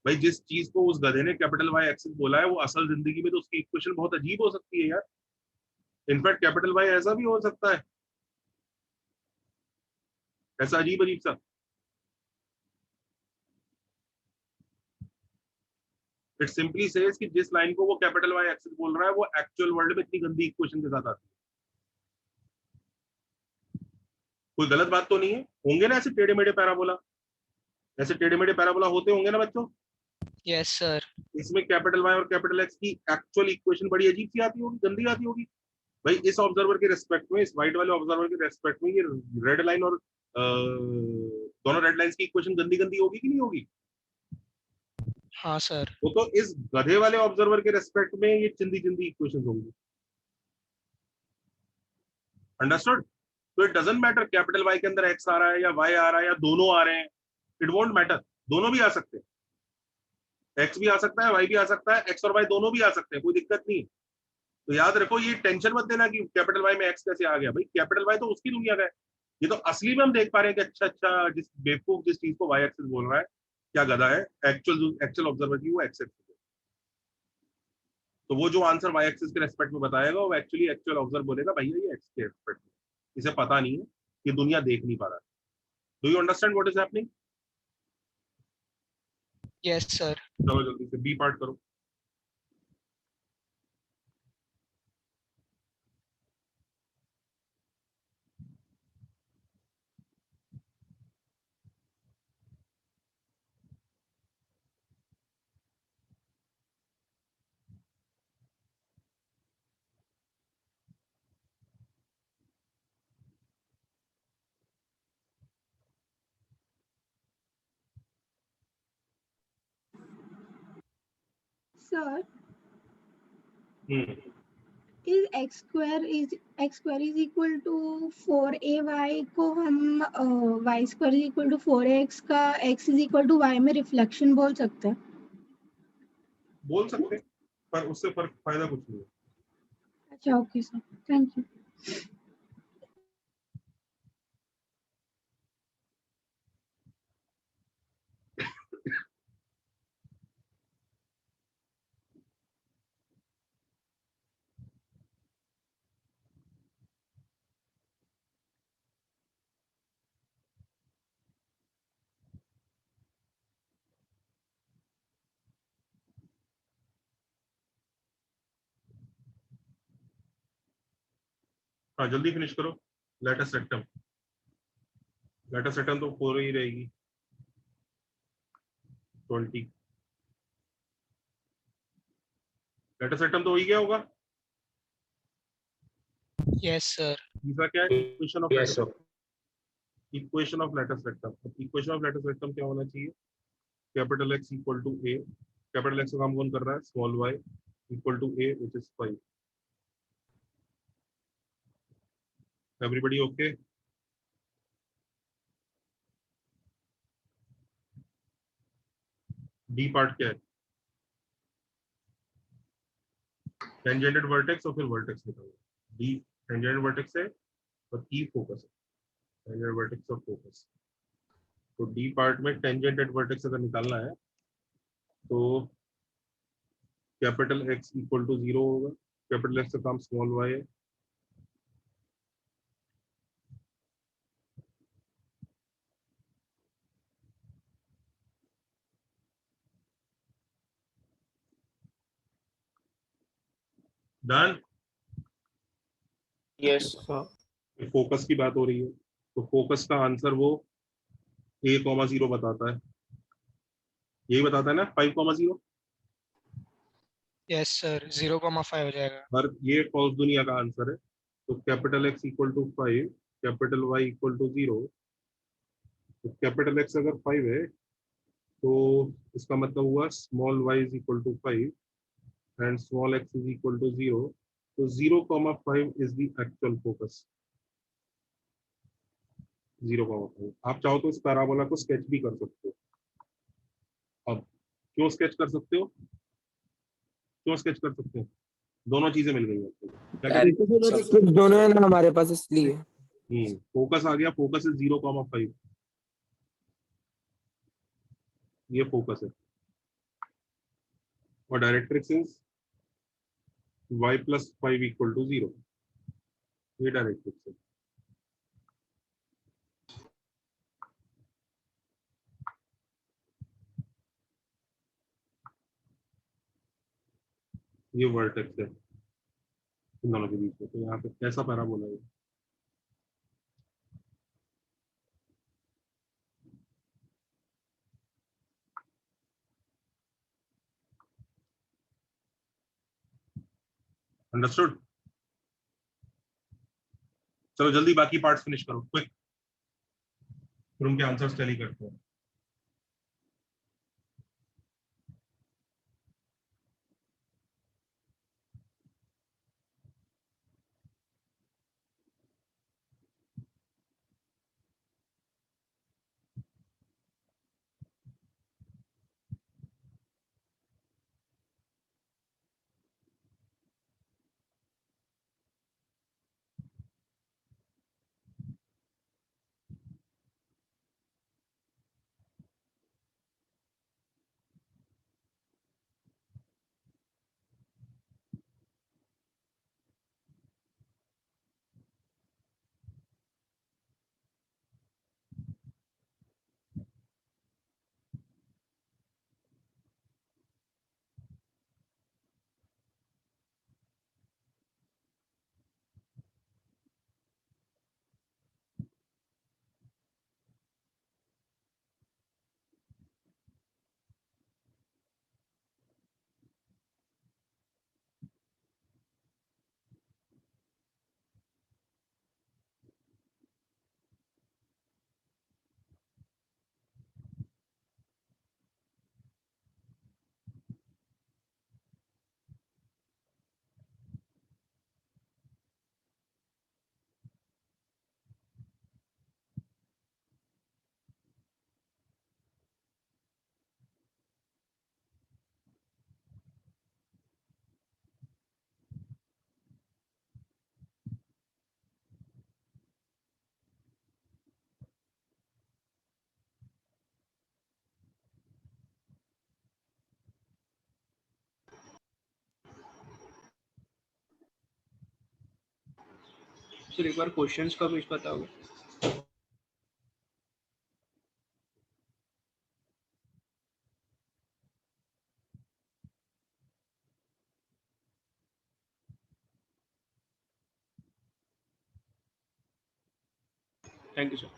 भाई जिस चीज को उस गधे ने कैपिटल Y एक्सेस बोला है वो असल जिंदगी में तो उसकी इक्वेशन बहुत अजीब हो सकती है यार। इनफैक्ट कैपिटल Y ऐसा भी हो सकता है, ऐसा अजीब अजीब सा। इट सिंपली सेज कि जिस लाइन को वो कैपिटल Y एक्सेस बोल रहा है वो एक्चुअल वर्ल्ड में इतनी गंदी इक्वेशन के साथ आती है। कोई गलत बात तो नहीं है? होंगे ना ऐसे टेढ़े मेढ़े पैराबोला, ऐसे टेढ़े मेढ़े पैराबोला होते होंगे ना बच्चों? Yes, sir. इसमें कैपिटल Y और कैपिटल X की एक्चुअल इक्वेशन बड़ी अजीब सी आती होगी, गंदी आती होगी। भाई इस ऑब्जर्वर के रेस्पेक्ट में, इस व्हाइट वाले ऑब्जर्वर के रेस्पेक्ट में ये रेड लाइन और दोनों रेड लाइंस की इक्वेशन गंदी गंदी होगी कि नहीं होगी? हाँ sir. वो तो इस गधे वाले ऑब्जर्वर के रेस्पेक्ट में ये चिंदी चिंदी इक्वेशन होंगी। अंडरस्टूड? तो it doesn't matter capital Y के अंदर X आ रहा है या Y आ रहा है या दोनों आ रहे हैं, इट वोंट मैटर। दोनों भी आ सकते हैं, X भी आ सकता है, Y भी आ सकता है, X और Y दोनों भी आ सकते हैं, कोई दिक्कत नहीं। तो याद रखो, ये टेंशन मत देना कि कैपिटल Y में X कैसे आ गया। भाई कैपिटल Y तो उसकी दुनिया का है, ये तो असली में हम देख पा रहे हैं कि अच्छा अच्छा जिस बेवकूफ जिस चीज को Y एक्सिस बोल रहा है क्या गधा है, एक्चुअल ऑब्जर्वर की वो X एक्सिस है। तो वो जो आंसर Y एक्सिस के रेस्पेक्ट में बताएगा वो एक्चुअली एक्चुअल ऑब्जर्वर बोलेगा भैया ये X के रेस्पेक्ट में, इसे पता नहीं है, ये दुनिया देख नहीं पा रहा है। Do you understand what is happening? Yes, sir. चलो जल्दी से बी पार्ट करो। Sir, is x square is equal to 4ay को हम y square is equal to 4x का x is equal to y में रिफ्लेक्शन बोल सकते हैं? बोल सकते हैं, पर उससे फर्क फायदा कुछ नहीं है। अच्छा ओके सर, थैंक यू। हाँ जल्दी फिनिश करो। लेटस रेक्टम, लेटस रेक्टम तो 4 ही रहेगी। 20 लेटस रेक्टम तो हो ही गया होगा। Yes, sir. तीसरा क्या है? Equation of latus, equation of latus rectum. Equation of latus rectum क्या होना चाहिए? Capital x equal to a, capital x का काम कौन कर रहा है? Small y equal to a which is 5। Everybody okay? D part क्या है? टेंजेंटेड वर्टेक्स और फिर वर्टेक्स निकालो। डी टेंजेंटेड वर्टेक्स है और ई फोकस है। टेंजेंटेड वर्टेक्स और फोकस, तो डी पार्ट में टेंजेंटेड वर्टेक्स अगर निकालना है तो कैपिटल एक्स इक्वल टू 0 होगा। कैपिटल एक्स का काम स्मॉल वाई है। डन। यस फोकस की बात हो रही है तो फोकस का आंसर वो a, 0 बताता है। यही बताता है ना 5, 0। Yes, sir. 0,5 हो जाएगा. और ये फॉल्स दुनिया का आंसर है। तो capital x equal to 5, capital Y equal to 0। तो कैपिटल एक्स अगर 5 है तो इसका मतलब हुआ small y is equal to 5 and small x is equal to 0। तो 0,5 इज द एक्चुअल फोकस। 0,5 आप चाहो तो इस पैराबोला को स्केच भी कर सकते हो। अब क्यों स्केच कर सकते हो? क्यों स्केच कर सकते हो? दोनों चीजें मिल गई आपको। क्या कहते हैं? दोनों है ना हमारे पास, इसलिए फोकस आ गया। फोकस इज 0,5, ये फोकस है। और directrix is y plus 5 equal to 0, ये डायरेक्ट्रिक्स है। ये वर्टेक्स है इन दोनों के बीच में। तो यहाँ पे कैसा पैराबोला है? अंडरस्टूड? चलो जल्दी बाकी पार्ट्स फिनिश करो क्विक, फिर उनके आंसर्स टैली करते हैं। सर एक बार क्वेश्चंस का कुछ बताओगे? Thank you sir.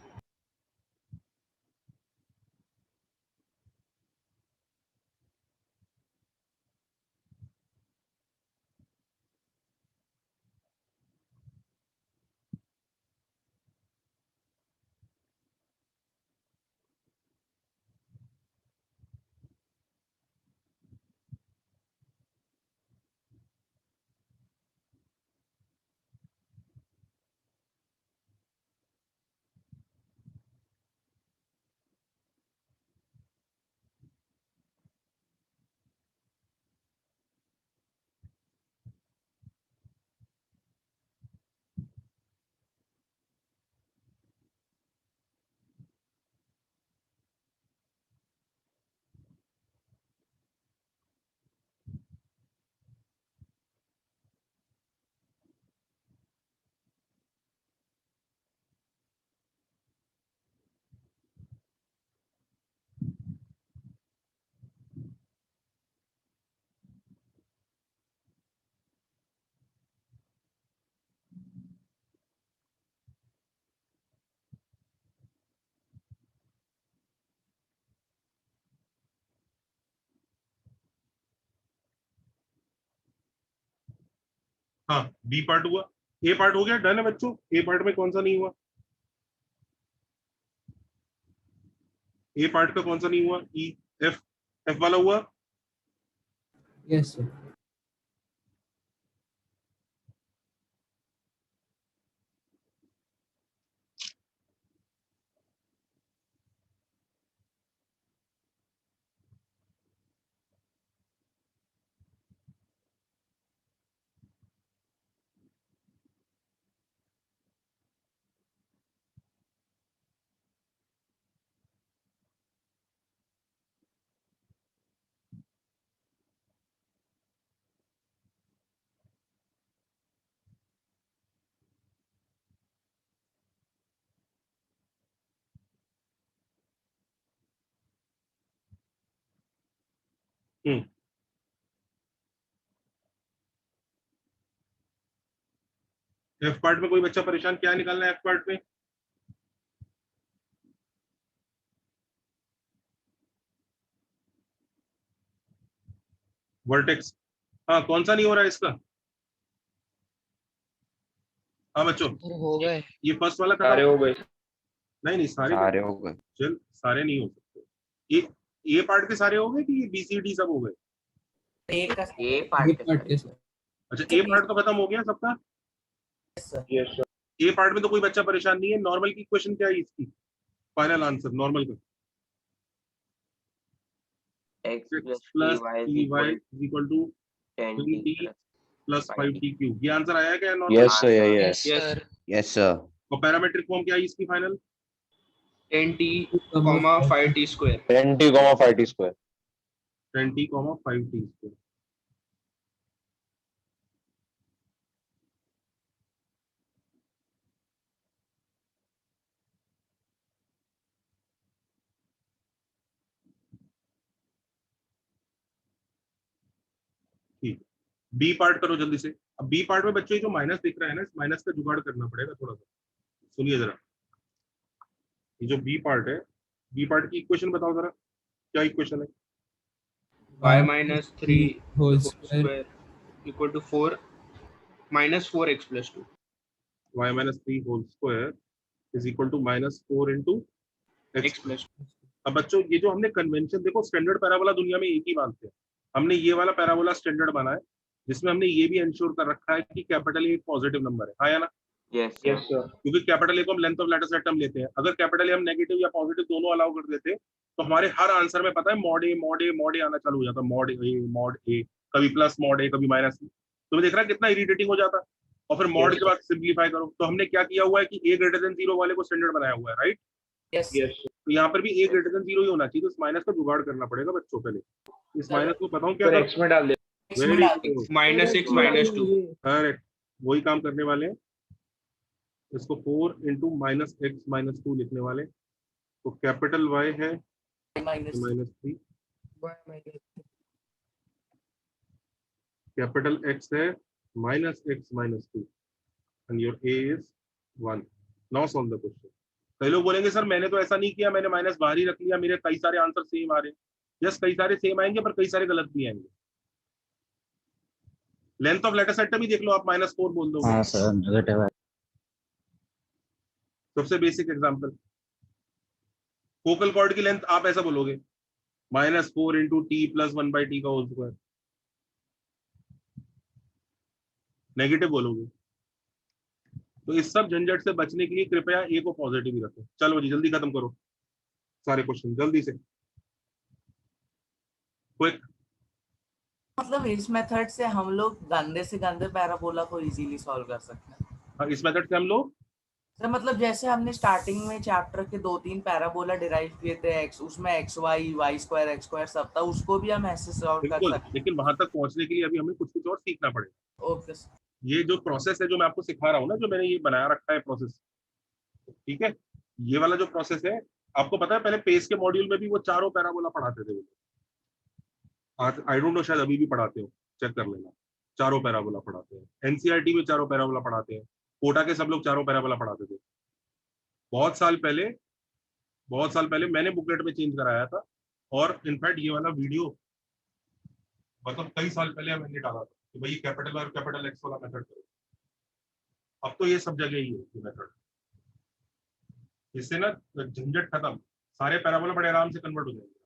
हाँ, बी पार्ट हुआ, ए पार्ट हो गया, डन है बच्चों। ए पार्ट में कौन सा नहीं हुआ? ए पार्ट का कौन सा नहीं हुआ? ई एफ, एफ वाला हुआ। Yes sir. एफ पार्ट में कोई बच्चा परेशान, क्या निकालना है एफ पार्ट में? वर्टेक्स। हाँ, कौन सा नहीं हो रहा है इसका? हाँ बच्चों, हो गए। ये फर्स्ट वाला सारे हो गए। नहीं नहीं, सारे सारे हो गए। चल, सारे नहीं हो सकते। ए पार्ट के सारे हो गए कि बी सी डी सब हो गए? ए ये पार्ट पार्ट के सर। अच्छा, ए पार्ट तो खत्म हो गया सबका। Yes sir. ए पार्ट में तो कोई बच्चा परेशान नहीं है। नॉर्मल की क्वेश्चन क्या है इसकी? फाइनल आंसर नॉर्मल का x x plus plus ty t y is equal to 10t 10t plus 5t cube. ये आंसर आया क्या? Normal. yes sir yes Yes, sir. yes sir और पैरामेट्रिक फॉर्म क्या है इसकी final? 10t, 5t square। 10t 5t square 10t 5t square. ठीक, B part करो जल्दी से। अब बी पार्ट में बच्चों ये जो माइनस दिख रहा है ना, इस माइनस का जुगाड़ करना पड़ेगा थोड़ा सा। सुनिए जरा, ये जो बी पार्ट है, बी पार्ट की इक्वेशन बताओ जरा, क्या इक्वेशन है? y minus 3 whole whole square square equal to 4 minus 4x plus 2। y minus 3 whole square is equal to minus 4 into x x. plus 2। अब बच्चों ये जो हमने कन्वेंशन, देखो स्टैंडर्ड पैराबोला दुनिया में एक ही मानते हैं। हमने ये वाला पैराबोला स्टैंडर्ड बना है, जिसमें हमने ये भी इंश्योर कर रखा है कि कैपिटल ए एक पॉजिटिव नंबर है, हाँ या ना? yes yes sir. क्योंकि कैपिटल ए को हम लेंथ ऑफ लेटर सेट हम लेते हैं। अगर कैपिटल ए हम नेगेटिव या पॉजिटिव दोनों अलाउ कर देते तो हमारे हर आंसर में पता है mod A mod A mod ए आना चालू हो जाता। मॉड ए, कभी प्लस मॉड ए, कभी माइनस। तुम्हें देख रहा है कितना इरिटेटिंग हो जाता। और फिर मॉड के बाद सिंप्लीफाई करो। तो हमने क्या किया हुआ है कि ए ग्रेटर देन 0 वाले को स्टैंडर्ड बनाया हुआ है, राइट? यस तो यहाँ पर भी ए ग्रेटर देन 0 ही होना चाहिए। तो इस माइनस का जुगाड़ करना पड़ेगा बच्चों। पहले इस माइनस को बताऊं क्या सर, x में डाल दे। वेरी -6 -2। करेक्ट, वही काम करने वाले हैं। इसको 4 इंटू माइनस एक्स माइनस 2 लिखने वाले, तो कैपिटल वाई है -3, कैपिटल एक्स है -x-2 and your A is 1। Now solve the question. कई लोग बोलेंगे सर मैंने तो ऐसा नहीं किया, मैंने माइनस बाहर ही रख लिया, मेरे कई सारे आंसर सेम आ रहे हैं। यस, कई सारे सेम आएंगे पर कई सारे गलत भी आएंगे। लेंथ ऑफ लेटर सेट भी देख लो आप, -4 बोल दोगे। हाँ सर नेगेटिव है। सबसे बेसिक एग्जांपल, फोकल कॉर्ड की लेंथ आप ऐसा बोलोगे -4 इंटू टी प्लस 1/t का होल स्क्वायर, नेगेटिव बोलोगे। तो इस सब झंझट से बचने के लिए कृपया ए को पॉजिटिव ही रखो। चलो जी जल्दी खत्म करो सारे क्वेश्चन जल्दी से, क्विक। मतलब इस मेथड से हम लोग गंदे से गंदे पैराबोला को इजीली सॉल्व कर सकते हैं। इस मेथड से हम लोग सर मतलब जैसे हमने स्टार्टिंग में चैप्टर के 2-3 पैराबोला डिराइव किए थे, एक्स उसमें x y y square x square सब था, उसको भी हम ऐसे सॉल्व कर बिल्कुल, सकते हैं। लेकिन वहां तक पहुंचने के लिए अभी हमें कुछ कुछ और सीखना पड़ेगा। Okay sir. ये जो प्रोसेस है जो मैं आपको सिखा रहा हूँ ना, जो मैंने ये बनाया रखा है प्रोसेस, ठीक है, ये वाला जो प्रोसेस है, आपको पता है पहले पेस के मॉड्यूल में भी वो चारों पैराबोला पढ़ाते थे वो। आज आई डोंट नो, शायद अभी भी पढ़ाते हो, चेक कर लेना। चारों पैराबोला पढ़ाते हैं, एनसीईआरटी में चारों पैराबोला पढ़ाते हैं, कोटा के सब लोग चारों पैराबोला पढ़ाते थे। बहुत साल पहले, बहुत साल पहले मैंने बुकलेट में चेंज कराया था, और इनफैक्ट ये वाला वीडियो मतलब कई साल पहले मैंने डाला था कि भाई कैपिटल और कैपिटल एक्स वाला मेथड करो। अब तो ये सब जगह ही है ये मेथड। इससे ना झंझट खत्म, सारे पैराबोला बड़े आराम से कन्वर्ट हो जाएंगे,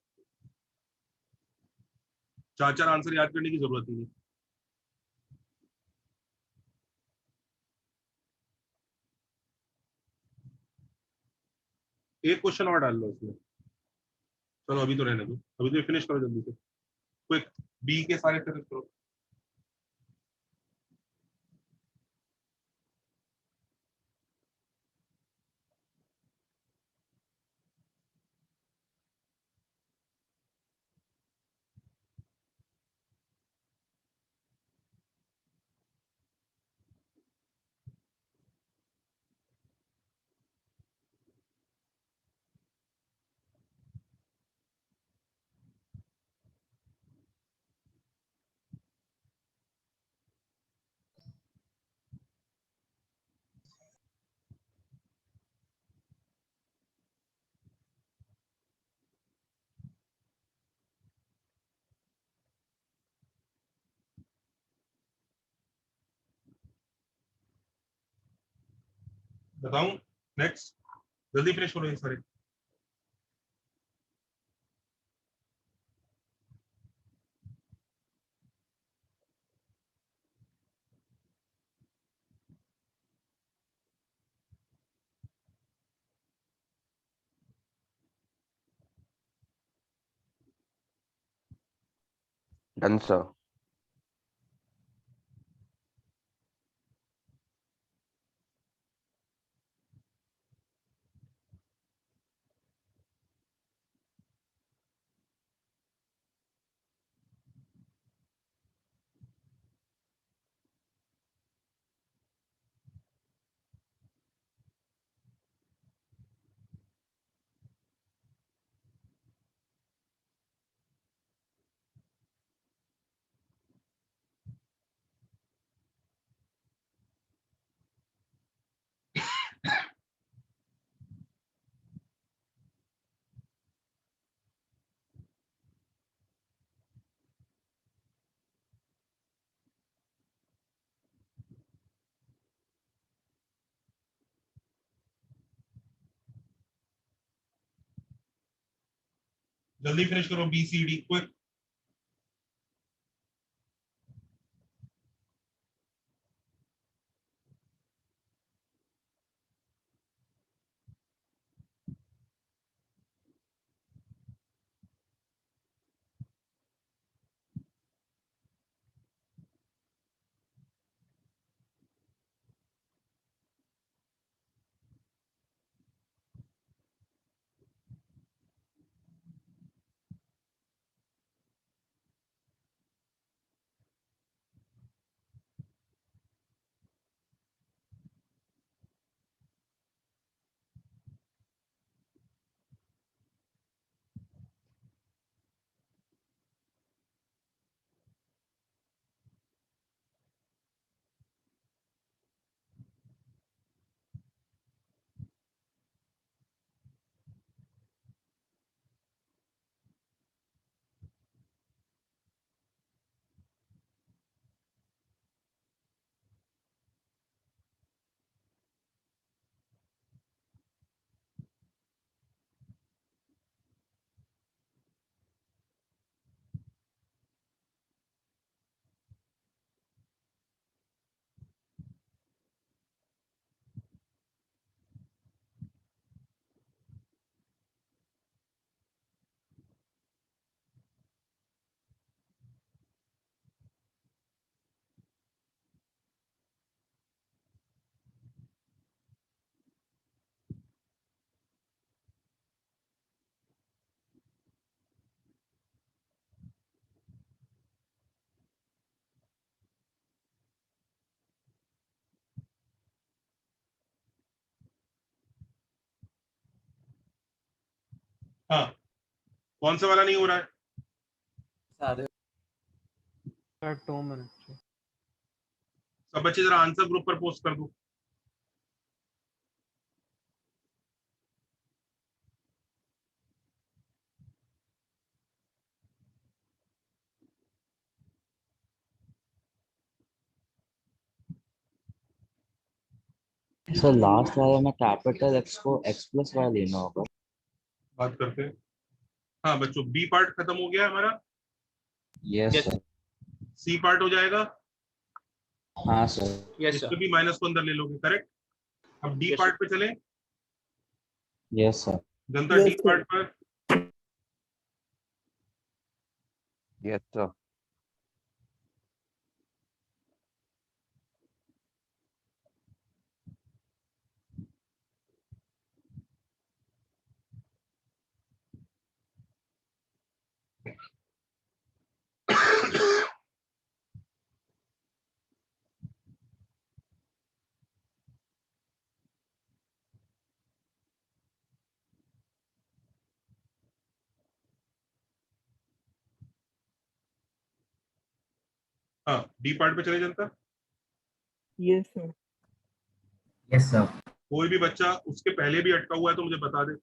4-4 आंसर याद करने की जरूरत ही नहीं। एक क्वेश्चन और डाल लो इसमें। चलो अभी तो रहने दो, अभी तो फिनिश करो जल्दी से, क्विक। बी के सारे फिनिश करो। बताऊं नेक्स्ट, जल्दी फिनिश करो ये सारे। Done sir. जल्दी फिनिश करो, बी सी डी क्विक। हाँ, कौन सा वाला नहीं हो रहा है? सारे 2 minutes. सब बच्चे जरा आंसर ग्रुप पर पोस्ट कर दो। सर लास्ट वाले में कैपिटल एक्स को एक्स प्लस वाई लेना होगा। बात करते हैं। हाँ बच्चों, बी पार्ट खत्म हो गया हमारा, यस सर। सी पार्ट हो जाएगा। हाँ सर। Yes, इसको sir. भी माइनस को अंदर ले लोगे, करेक्ट। अब डी Yes, पार्ट पे चले। Yes sir. जनता डी पार्ट पर। Yes sir. हाँ, डी पार्ट पे चले जनता। Yes sir. Yes sir. कोई भी बच्चा उसके पहले भी अटका हुआ है तो मुझे बता दे।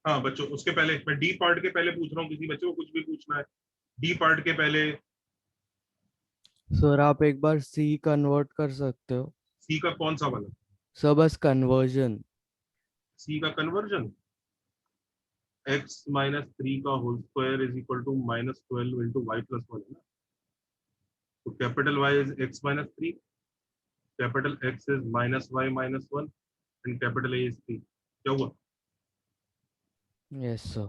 हाँ बच्चों, उसके पहले मैं डी पार्ट के पहले पूछ रहा हूँ, किसी बच्चे को कुछ भी पूछना है डी पार्ट के पहले। सर आप एक बार सी कन्वर्ट कर सकते हो? सी का कौन सा वाला? सर बस कन्वर्जन। सी का कन्वर्जन, x माइनस 3 का whole square is equal to minus 12 into Y plus 1 है ना। तो कैपिटल y इज x minus 3, capital x is minus y minus 1 and capital A is 3। क्या हुआ? Yes sir.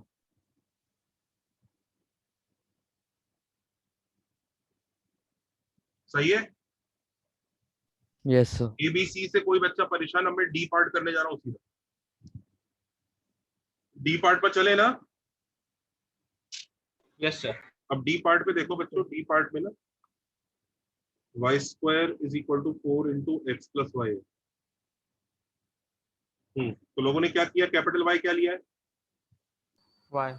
सही है। Yes sir. A B C से कोई बच्चा परेशान, अब मैं डी पार्ट करने जा रहा हूँ सीधा। डी पार्ट पर चले ना। Yes, sir. अब डी पार्ट पे देखो बच्चों, डी पार्ट में ना y square is equal to 4 into x plus y. तो लोगों ने क्या किया? कैपिटल वाई क्या लिया है? Y.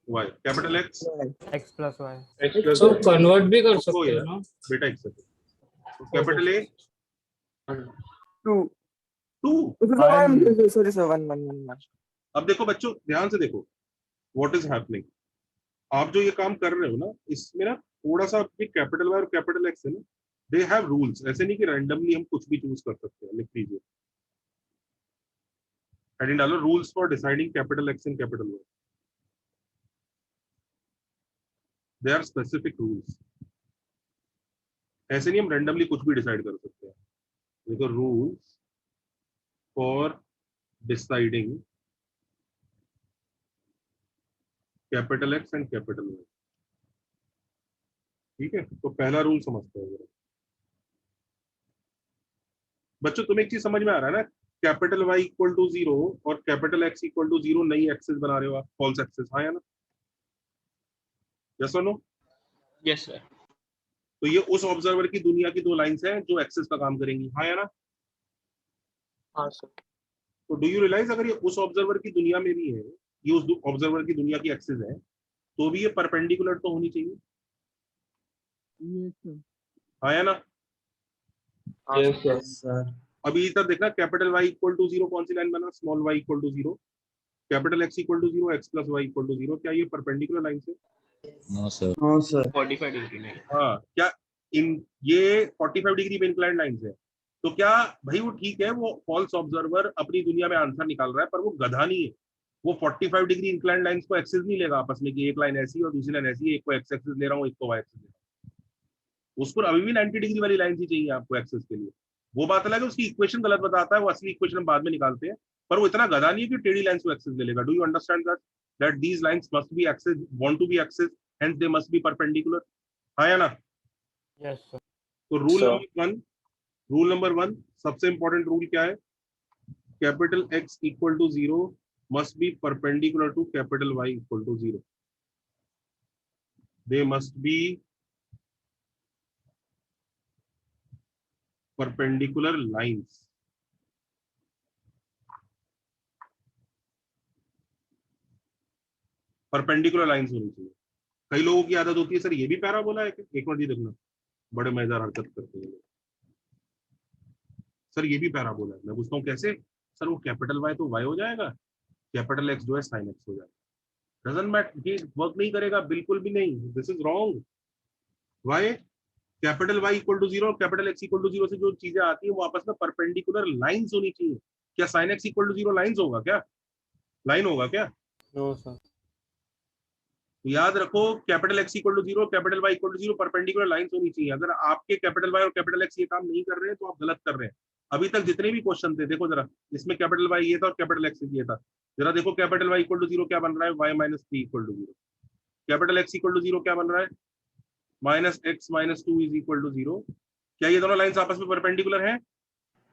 Y. Capital x X plus Y. तो कन्वर्ट भी कर सकते हो ना बेटा, एक second. Capital A 2 sorry sir 1 अब देखो बच्चों, ध्यान से देखो व्हाट इज हैपनिंग। आप जो ये काम कर रहे हो ना, इसमें ना थोड़ा सा आपके कैपिटल वाई और कैपिटल एक्स है ना, दे हैव रूल्स। ऐसे नहीं कि रैंडमली हम कुछ भी चूज कर सकते हैं। लिख लीजिए, हेडिंग डालो, rules for deciding capital x and capital y. They are specific rules. ऐसे नहीं हम रैंडमली कुछ भी डिसाइड कर सकते हैं। देखो, rules for deciding capital x and capital y. ठीक है, तो पहला रूल समझते हैं जरा। बच्चों तुम्हें एक चीज समझ में आ रहा है ना, कैपिटल वाई इक्वल टू 0 और कैपिटल एक्स इक्वल टू 0 नई एक्सेस बना रहे हो आप, फॉल्स एक्सेस। हाँ या ना? यस और नो? Yes, sir. तो ये उस ऑब्जर्वर की दुनिया की दो लाइंस हैं जो एक्सेस का काम करेंगी। हाँ या ना? हाँ सर। तो डू यू रियलाइज, अगर ये उस ऑब्जर्वर की दुनिया में भी है, ये उस ऑब्जर्वर की दुनिया की एक्सेस है, तो भी ये परपेंडिकुलर तो होनी चाहिए। हाँ या ना? Yes sir. अभी तक देखना, कैपिटल वाई इक्वल टू 0 कौन सी लाइन बना? Small y equal to 0, capital x equal to 0, x plus y equal to 0। क्या ये परपेंडिकुलर लाइन से? No sir. No sir. 45 degree नहीं. हाँ, क्या इन ये 45 डिग्री पे इंक्लाइंड लाइंस है? तो क्या भाई वो ठीक है, वो फॉल्स ऑब्जर्वर अपनी दुनिया में आंसर निकाल रहा है, पर वो गधा नहीं है। वो 45 डिग्री इंक्लाइंड लाइंस को एक्सेस नहीं लेगा आपस में कि एक लाइन ऐसी और दूसरी लाइन ऐसी है, एक को एक्स एक्सेस ले रहा हूँ, एक को वाई एक्सेस ले रहा हूँ। उसको अभी भी 90 डिग्री वाली लाइन ही चाहिए आपको एक्सेस के लिए। वो बात अलग है, उसकी इक्वेशन गलत बताता है, वो असली इक्वेशन हम बाद में निकालते हैं, पर वो इतना गधा नहीं है कि टेढ़ी लाइंस को एक्सेस ले लेगा. Do you understand that these lines must be axis, want to be axis, hence they must be perpendicular. हाँ या ना? Yes sir. तो रूल नंबर वन सबसे इंपॉर्टेंट रूल क्या है? Capital X equal to 0 must be perpendicular to capital Y equal to 0. They must be perpendicular lines. Perpendicular lines होनी चाहिए. कई लोगों की आदत होती है सर ये भी पैराबोला है. एक मिनट देखना, बड़े मजेदार हरकत करते हैं सर. ये भी पैराबोला है. मैं पूछता हूँ कैसे? सर वो कैपिटल वाई तो वाई हो जाएगा, कैपिटल एक्स जो है साइन एक्स हो जाएगा. डजंट मैटर, ये वर्क नहीं करेगा बिल्कुल भी नहीं. This is wrong. Y? Capital Y equal to 0 capital x equal to 0 से जो चीजें आती है वो आपस में परपेंडिकुलर लाइंस होनी चाहिए. क्या sign x equal to 0 lines होगा? क्या लाइन होगा क्या? No sir. याद रखो capital x equal to 0 capital Y equal to 0 perpendicular lines होनी चाहिए. अगर आपके कैपिटल वाई और कैपिटल एक्स ये काम नहीं कर रहे हैं तो आप गलत कर रहे हैं. अभी तक जितने भी क्वेश्चन थे देखो जरा, इसमें कैपिटल वाई ये था और कैपिटल एक्स ये था. जरा देखो कैपिटल वाई इक्वल टू 0 क्या बन रहा है? Y minus 3 equal to 0. Capital x equal to 0 क्या बन रहा है? Minus x minus 2 is equal to 0. क्या ये दोनों लाइंस आपस में परपेंडिकुलर हैं?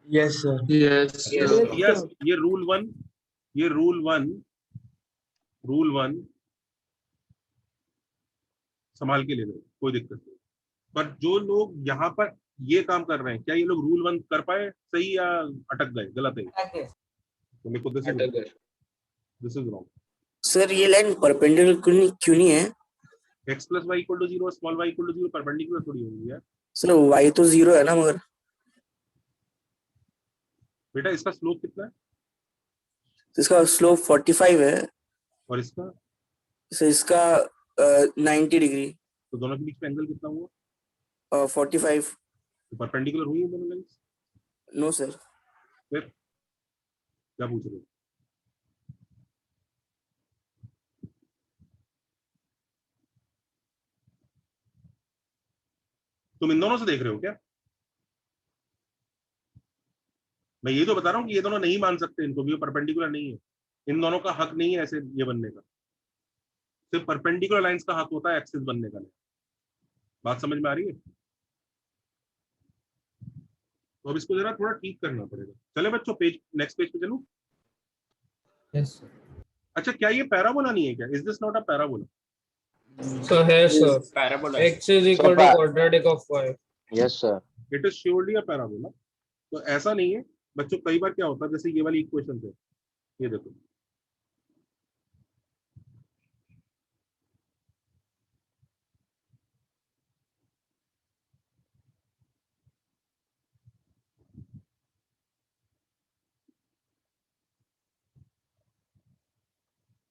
Yes sir. यस. ये रूल वन संभाल के ले लो, कोई दिक्कत नहीं. पर जो लोग यहाँ पर ये काम कर रहे हैं, क्या ये लोग रूल वन कर पाए सही या अटक गए? गलत है. तो मेरे को दिस इज रॉन्ग. सर ये लाइन परपेंडिकुलर क्यों नहीं है? X plus y equal to 0 small y equal to 0 perpendicular थोड़ी होगी यार. सर y तो 0 है ना, मगर बेटा इसका स्लोप कितना है? इसका स्लोप 45 है. और इसका? सर इसका 90 डिग्री. तो दोनों के बीच में एंगल कितना हुआ? 45. तो परपेंडिकुलर हुई है दोनों लाइंस? No sir. फिर क्या पूछ रहे हो? तुम इन दोनों से देख रहे हो क्या? मैं ये तो बता रहा हूँ कि ये दोनों नहीं मान सकते इनको भी, परपेंडिकुलर नहीं है. इन दोनों का हक नहीं है ऐसे ये बनने का. सिर्फ परपेंडिकुलर लाइंस का हक होता है एक्सिस बनने का नहीं. बात समझ में आ रही है? तो अब इसको जरा थोड़ा ठीक करना पड़ेगा. चले बच्चों नेक्स्ट पेज पे चलूं? Yes sir. अच्छा क्या ये पैराबोला नहीं है क्या? Is this not a parabola? Sir है sir. Parabola. x is equal to quadratic of y. Yes, sir. It is surely a parabola. तो ऐसा नहीं है बच्चों. कई बार क्या होता है, जैसे ये वाली इक्वेशन है, ये देखो,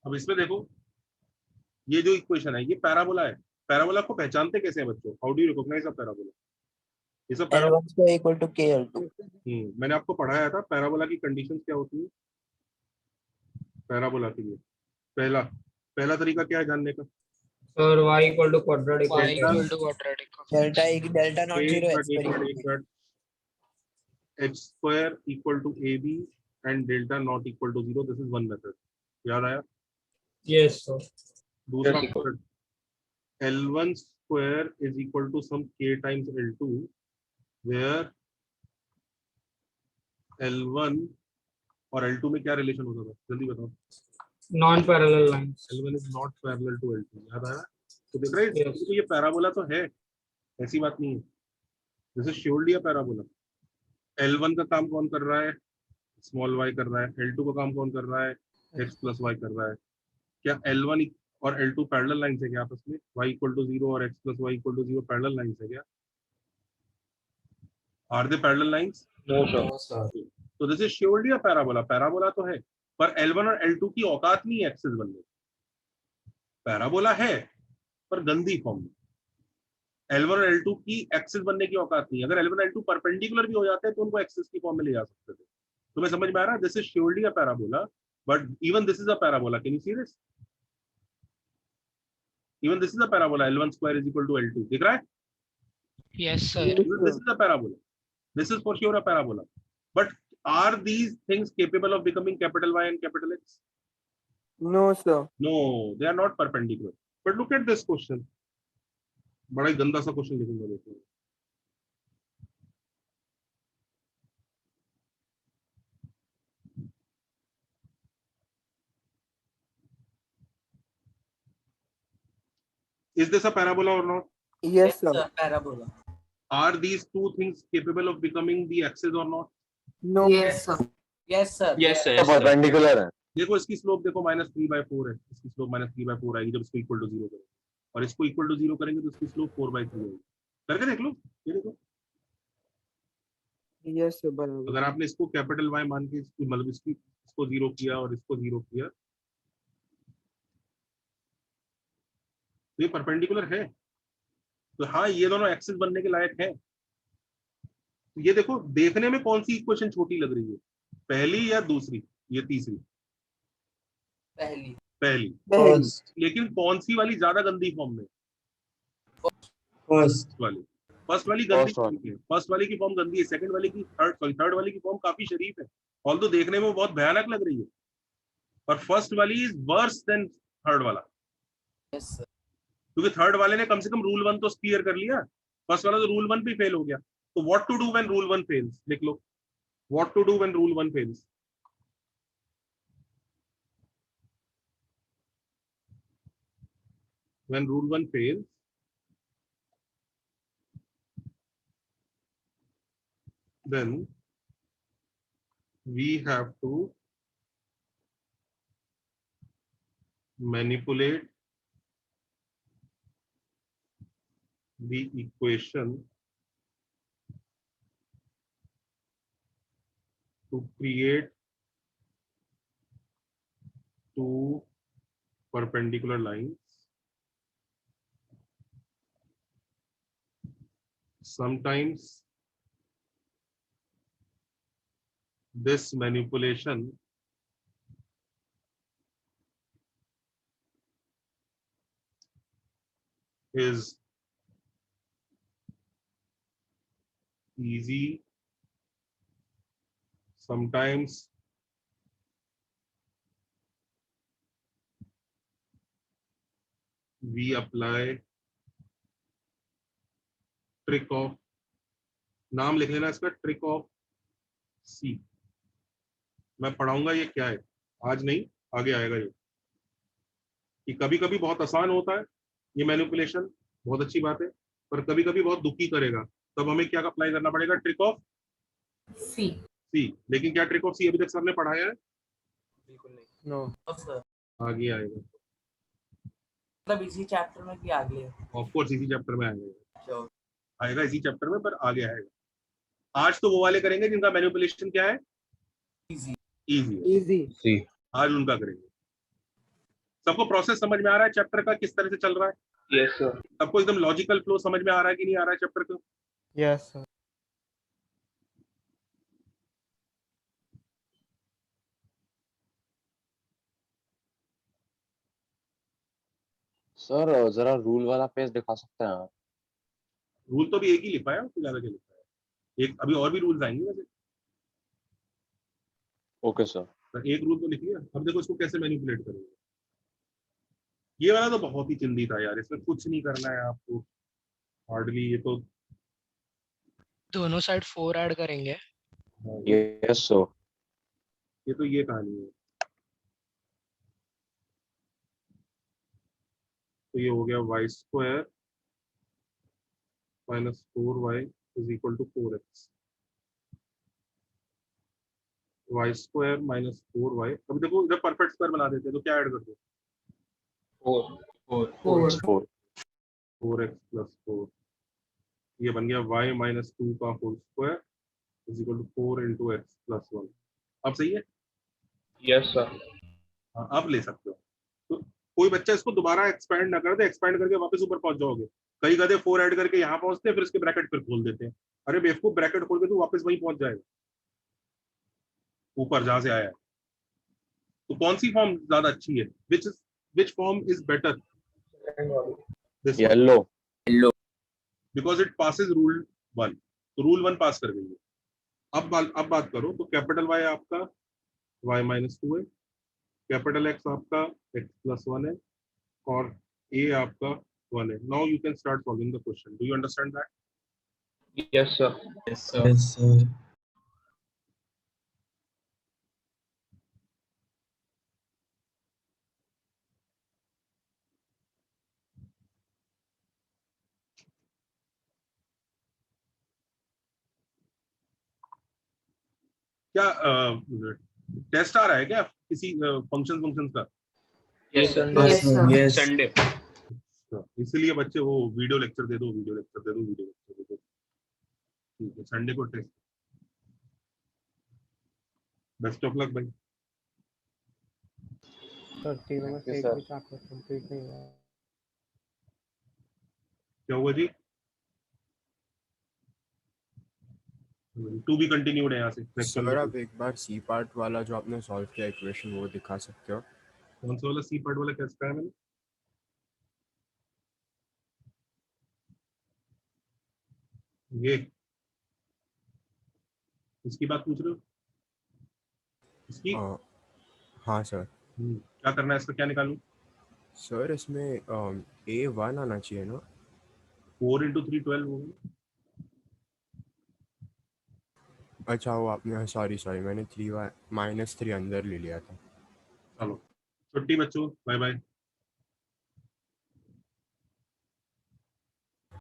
अब इसमें देखो ये जो इक्वेशन है ये पैराबोला है. पैराबोला को पहचानते कैसे हैं बच्चों? How do you recognise a parabola? ये सब L1 equal to k L2. मैंने आपको पढ़ाया था पैराबोला की कंडीशंस क्या होती है पैराबोला के लिए. पहला तरीका क्या है जानने का? Sir y equal to quadratic y of equal to quadratic of delta not 0 x square equal to ab and delta not equal to 0. This is one method. याद आया? yes sir. दूसरा method L1 square is equal to some k times L2 where L1 और L2 में क्या relation होता था? जल्दी बताओ. non parallel lines. L1 is not parallel to L2. याद आया? तो देख रहे हैं Yes. तो ये पैराबोला तो है, ऐसी बात नहीं है. This is surely a parabola. L1 का काम कौन कर रहा है? स्मॉल y कर रहा है. L2 का काम कौन कर रहा है? x प्लस y कर रहा है. क्या L1 और L2 पैरेलल लाइंस है क्या आपस में? y इक्वल टू 0 और x plus y equal to 0 parallel lines है क्या? Are they parallel lines? No sir. तो this is surely a parabola. Parabola तो है पर L1 और L2 की औकात नहीं है एक्सिस बनने. पैराबोला है पर गंदी फॉर्म में. L1 और L2 की एक्सिस बनने की औकात नहीं. अगर L1 और L2 परपेंडिकुलर भी हो जाते हैं तो उनको एक्सिस की फॉर्म में ले जा सकते थे. तुम्हें समझ में आ रहा है? This is surely a parabola but even this is a parabola. Can you see this? Even this is a parabola. L1 square is equal to L2. दिख रहा है? yes sir. Even this is a parabola. This is for sure a parabola. But Are these things capable of becoming capital Y and capital X? No, sir. No, they are not perpendicular. But look at this question. बड़ा ही गंदा सा question लिखूंगा देखो. Is this a parabola or not? Yes, sir. Parabola. Are these two things capable of becoming the axis or not? No. Yes, sir. Yes, sir. Yes, sir. Perpendicular है. देखो इसकी slope देखो -3/4 है, इसकी स्लोप -3/4 आएगी जब इसको इक्वल टू 0 करेंगे, और इसको इक्वल टू 0 करेंगे तो इसकी स्लोप 4/3 आएगी. करके देख लो, ये देखो. Yes, sir. बराबर. अगर आपने इसको कैपिटल Y मान के मतलब इसको 0 किया और इसको 0 किया, तो ये परपेंडिकुलर है. तो हाँ, ये दोनों एक्सिस बनने के लायक है. तो ये देखो, देखने में कौन सी इक्वेशन छोटी लग रही है, पहली या दूसरी? ये तीसरी. पहली. पहली. First. लेकिन कौन सी वाली ज्यादा गंदी फॉर्म में? First. वाली. फर्स्ट वाली गंदी First one. है. फर्स्ट वाली की फॉर्म गंदी है. सेकंड वाली की थर्ड वाली की फॉर्म काफी शरीफ है, ऑल्दो देखने में बहुत भयानक लग रही है, पर फर्स्ट वाली इज वर्स देन थर्ड वाला. Yes, sir. क्योंकि थर्ड वाले ने कम से कम रूल 1 तो क्लियर कर लिया, फर्स्ट वाला तो रूल 1 भी फेल हो गया. तो what to do when rule 1 fails? लिख लो, what to do when rule 1 fails. When rule 1 fails, then we have to manipulate the equation to create two perpendicular lines. Sometimes this manipulation is easy. Sometimes we apply trick of, नाम लिख लेना इसका, trick of सी. मैं पढ़ाऊंगा ये क्या है, आज नहीं, आगे आएगा ये. कि कभी कभी बहुत आसान होता है ये मैनिपुलेशन, बहुत अच्छी बात है, पर कभी कभी बहुत दुखी करेगा. तब हमें क्या अप्लाई करना पड़ेगा? ट्रिक ऑफ सी. सी. लेकिन क्या ट्रिक ऑफ सी अभी तक सर ने पढ़ाया है? बिल्कुल नहीं. No. sir. आगे आएगा, मतलब इसी चैप्टर में कि आगे? ऑफ कोर्स इसी चैप्टर में आएगा. Sure. आएगा इसी चैप्टर में, पर आगे आएगा. आज तो वो वाले करेंगे जिनका मैनिपुलेशन क्या है? Easy. इजी. Easy. आज उनका करेंगे. सबको प्रोसेस समझ में आ रहा है चैप्टर का किस तरह से चल रहा है? Yes, sir. सबको एकदम लॉजिकल फ्लो समझ में आ रहा है कि नहीं आ रहा है चैप्टर का? Yes, sir. सर जरा रूल वाला पेज दिखा सकते हैं आप? रूल तो भी एक ही लिखा है, उससे ज्यादा क्या लिखा है? एक अभी और भी रूल्स आएंगे वैसे. Okay sir. पर एक रूल तो लिख लिया. अब देखो इसको कैसे मैनिपुलेट करेंगे. ये वाला तो बहुत ही चिंदी था यार, इसमें कुछ नहीं करना है आपको हार्डली. ये तो दोनों साइड 4 ऐड करेंगे. Yes sir. ये तो ये कहानी है. तो ये हो गया y² minus 4y is equal to 4x. y² minus 4y. अब देखो इधर परफेक्ट स्क्वायर बना देते हैं, तो क्या ऐड कर दो? 4. 4x plus 4. ये बन गया y माइनस 2 का whole square is equal to 4 into x plus 1. अब सही है? Yes, sir. हाँ, अब ले सकते हो. तो कोई बच्चा इसको दोबारा एक्सपेंड ना कर दे, एक्सपेंड करके वापस ऊपर पहुंच जाओगे. कई गधे 4 ऐड करके यहाँ पहुंचते हैं, फिर इसके ब्रैकेट फिर खोल देते हैं. अरे बेवकूफ, ब्रैकेट खोल के तू वापस वहीं पहुंच जाएगा ऊपर जहां से आया है. तो कौन सी फॉर्म ज्यादा अच्छी है? Which form is better? Yellow. Because it passes rule 1. तो रूल 1 पास कर गई है. अब बात करो तो कैपिटल वाई आपका y माइनस 2 है, कैपिटल एक्स आपका x प्लस 1 है, और a आपका 1 है. Now you can start solving the question. Do you understand that? Yes, sir. Yes, sir. क्या टेस्ट आ रहा है क्या किसी फंक्शन का? Yes, sir. Yes, sir. Yes. Sunday. इसलिए बच्चे वो वीडियो लेक्चर दे दो, वीडियो लेक्चर दे दो, वीडियो लेक्चर दे दो. ठीक है, संडे को टेस्ट. बेस्ट ऑफ लक भाई. Sir, तीनों में से एक भी चैप्टर कंप्लीट नहीं हुआ. क्या हुआ जी? टू बी कंटिन्यूड है यहाँ से. सर आप एक बार सी पार्ट वाला जो आपने सॉल्व किया इक्वेशन वो दिखा सकते हो? कौन सा वाला सी पार्ट वाला कैसे कहा मैंने? ये इसकी बात पूछ रहे हो? इसकी? हाँ सर. क्या करना है इसका, क्या निकालूं? सर इसमें A1 आना चाहिए ना? 4 into 3 12 होगा. अच्छा वो आपने सॉरी मैंने -3 अंदर ले लिया था. चलो छुट्टी बच्चों, बाय बाय.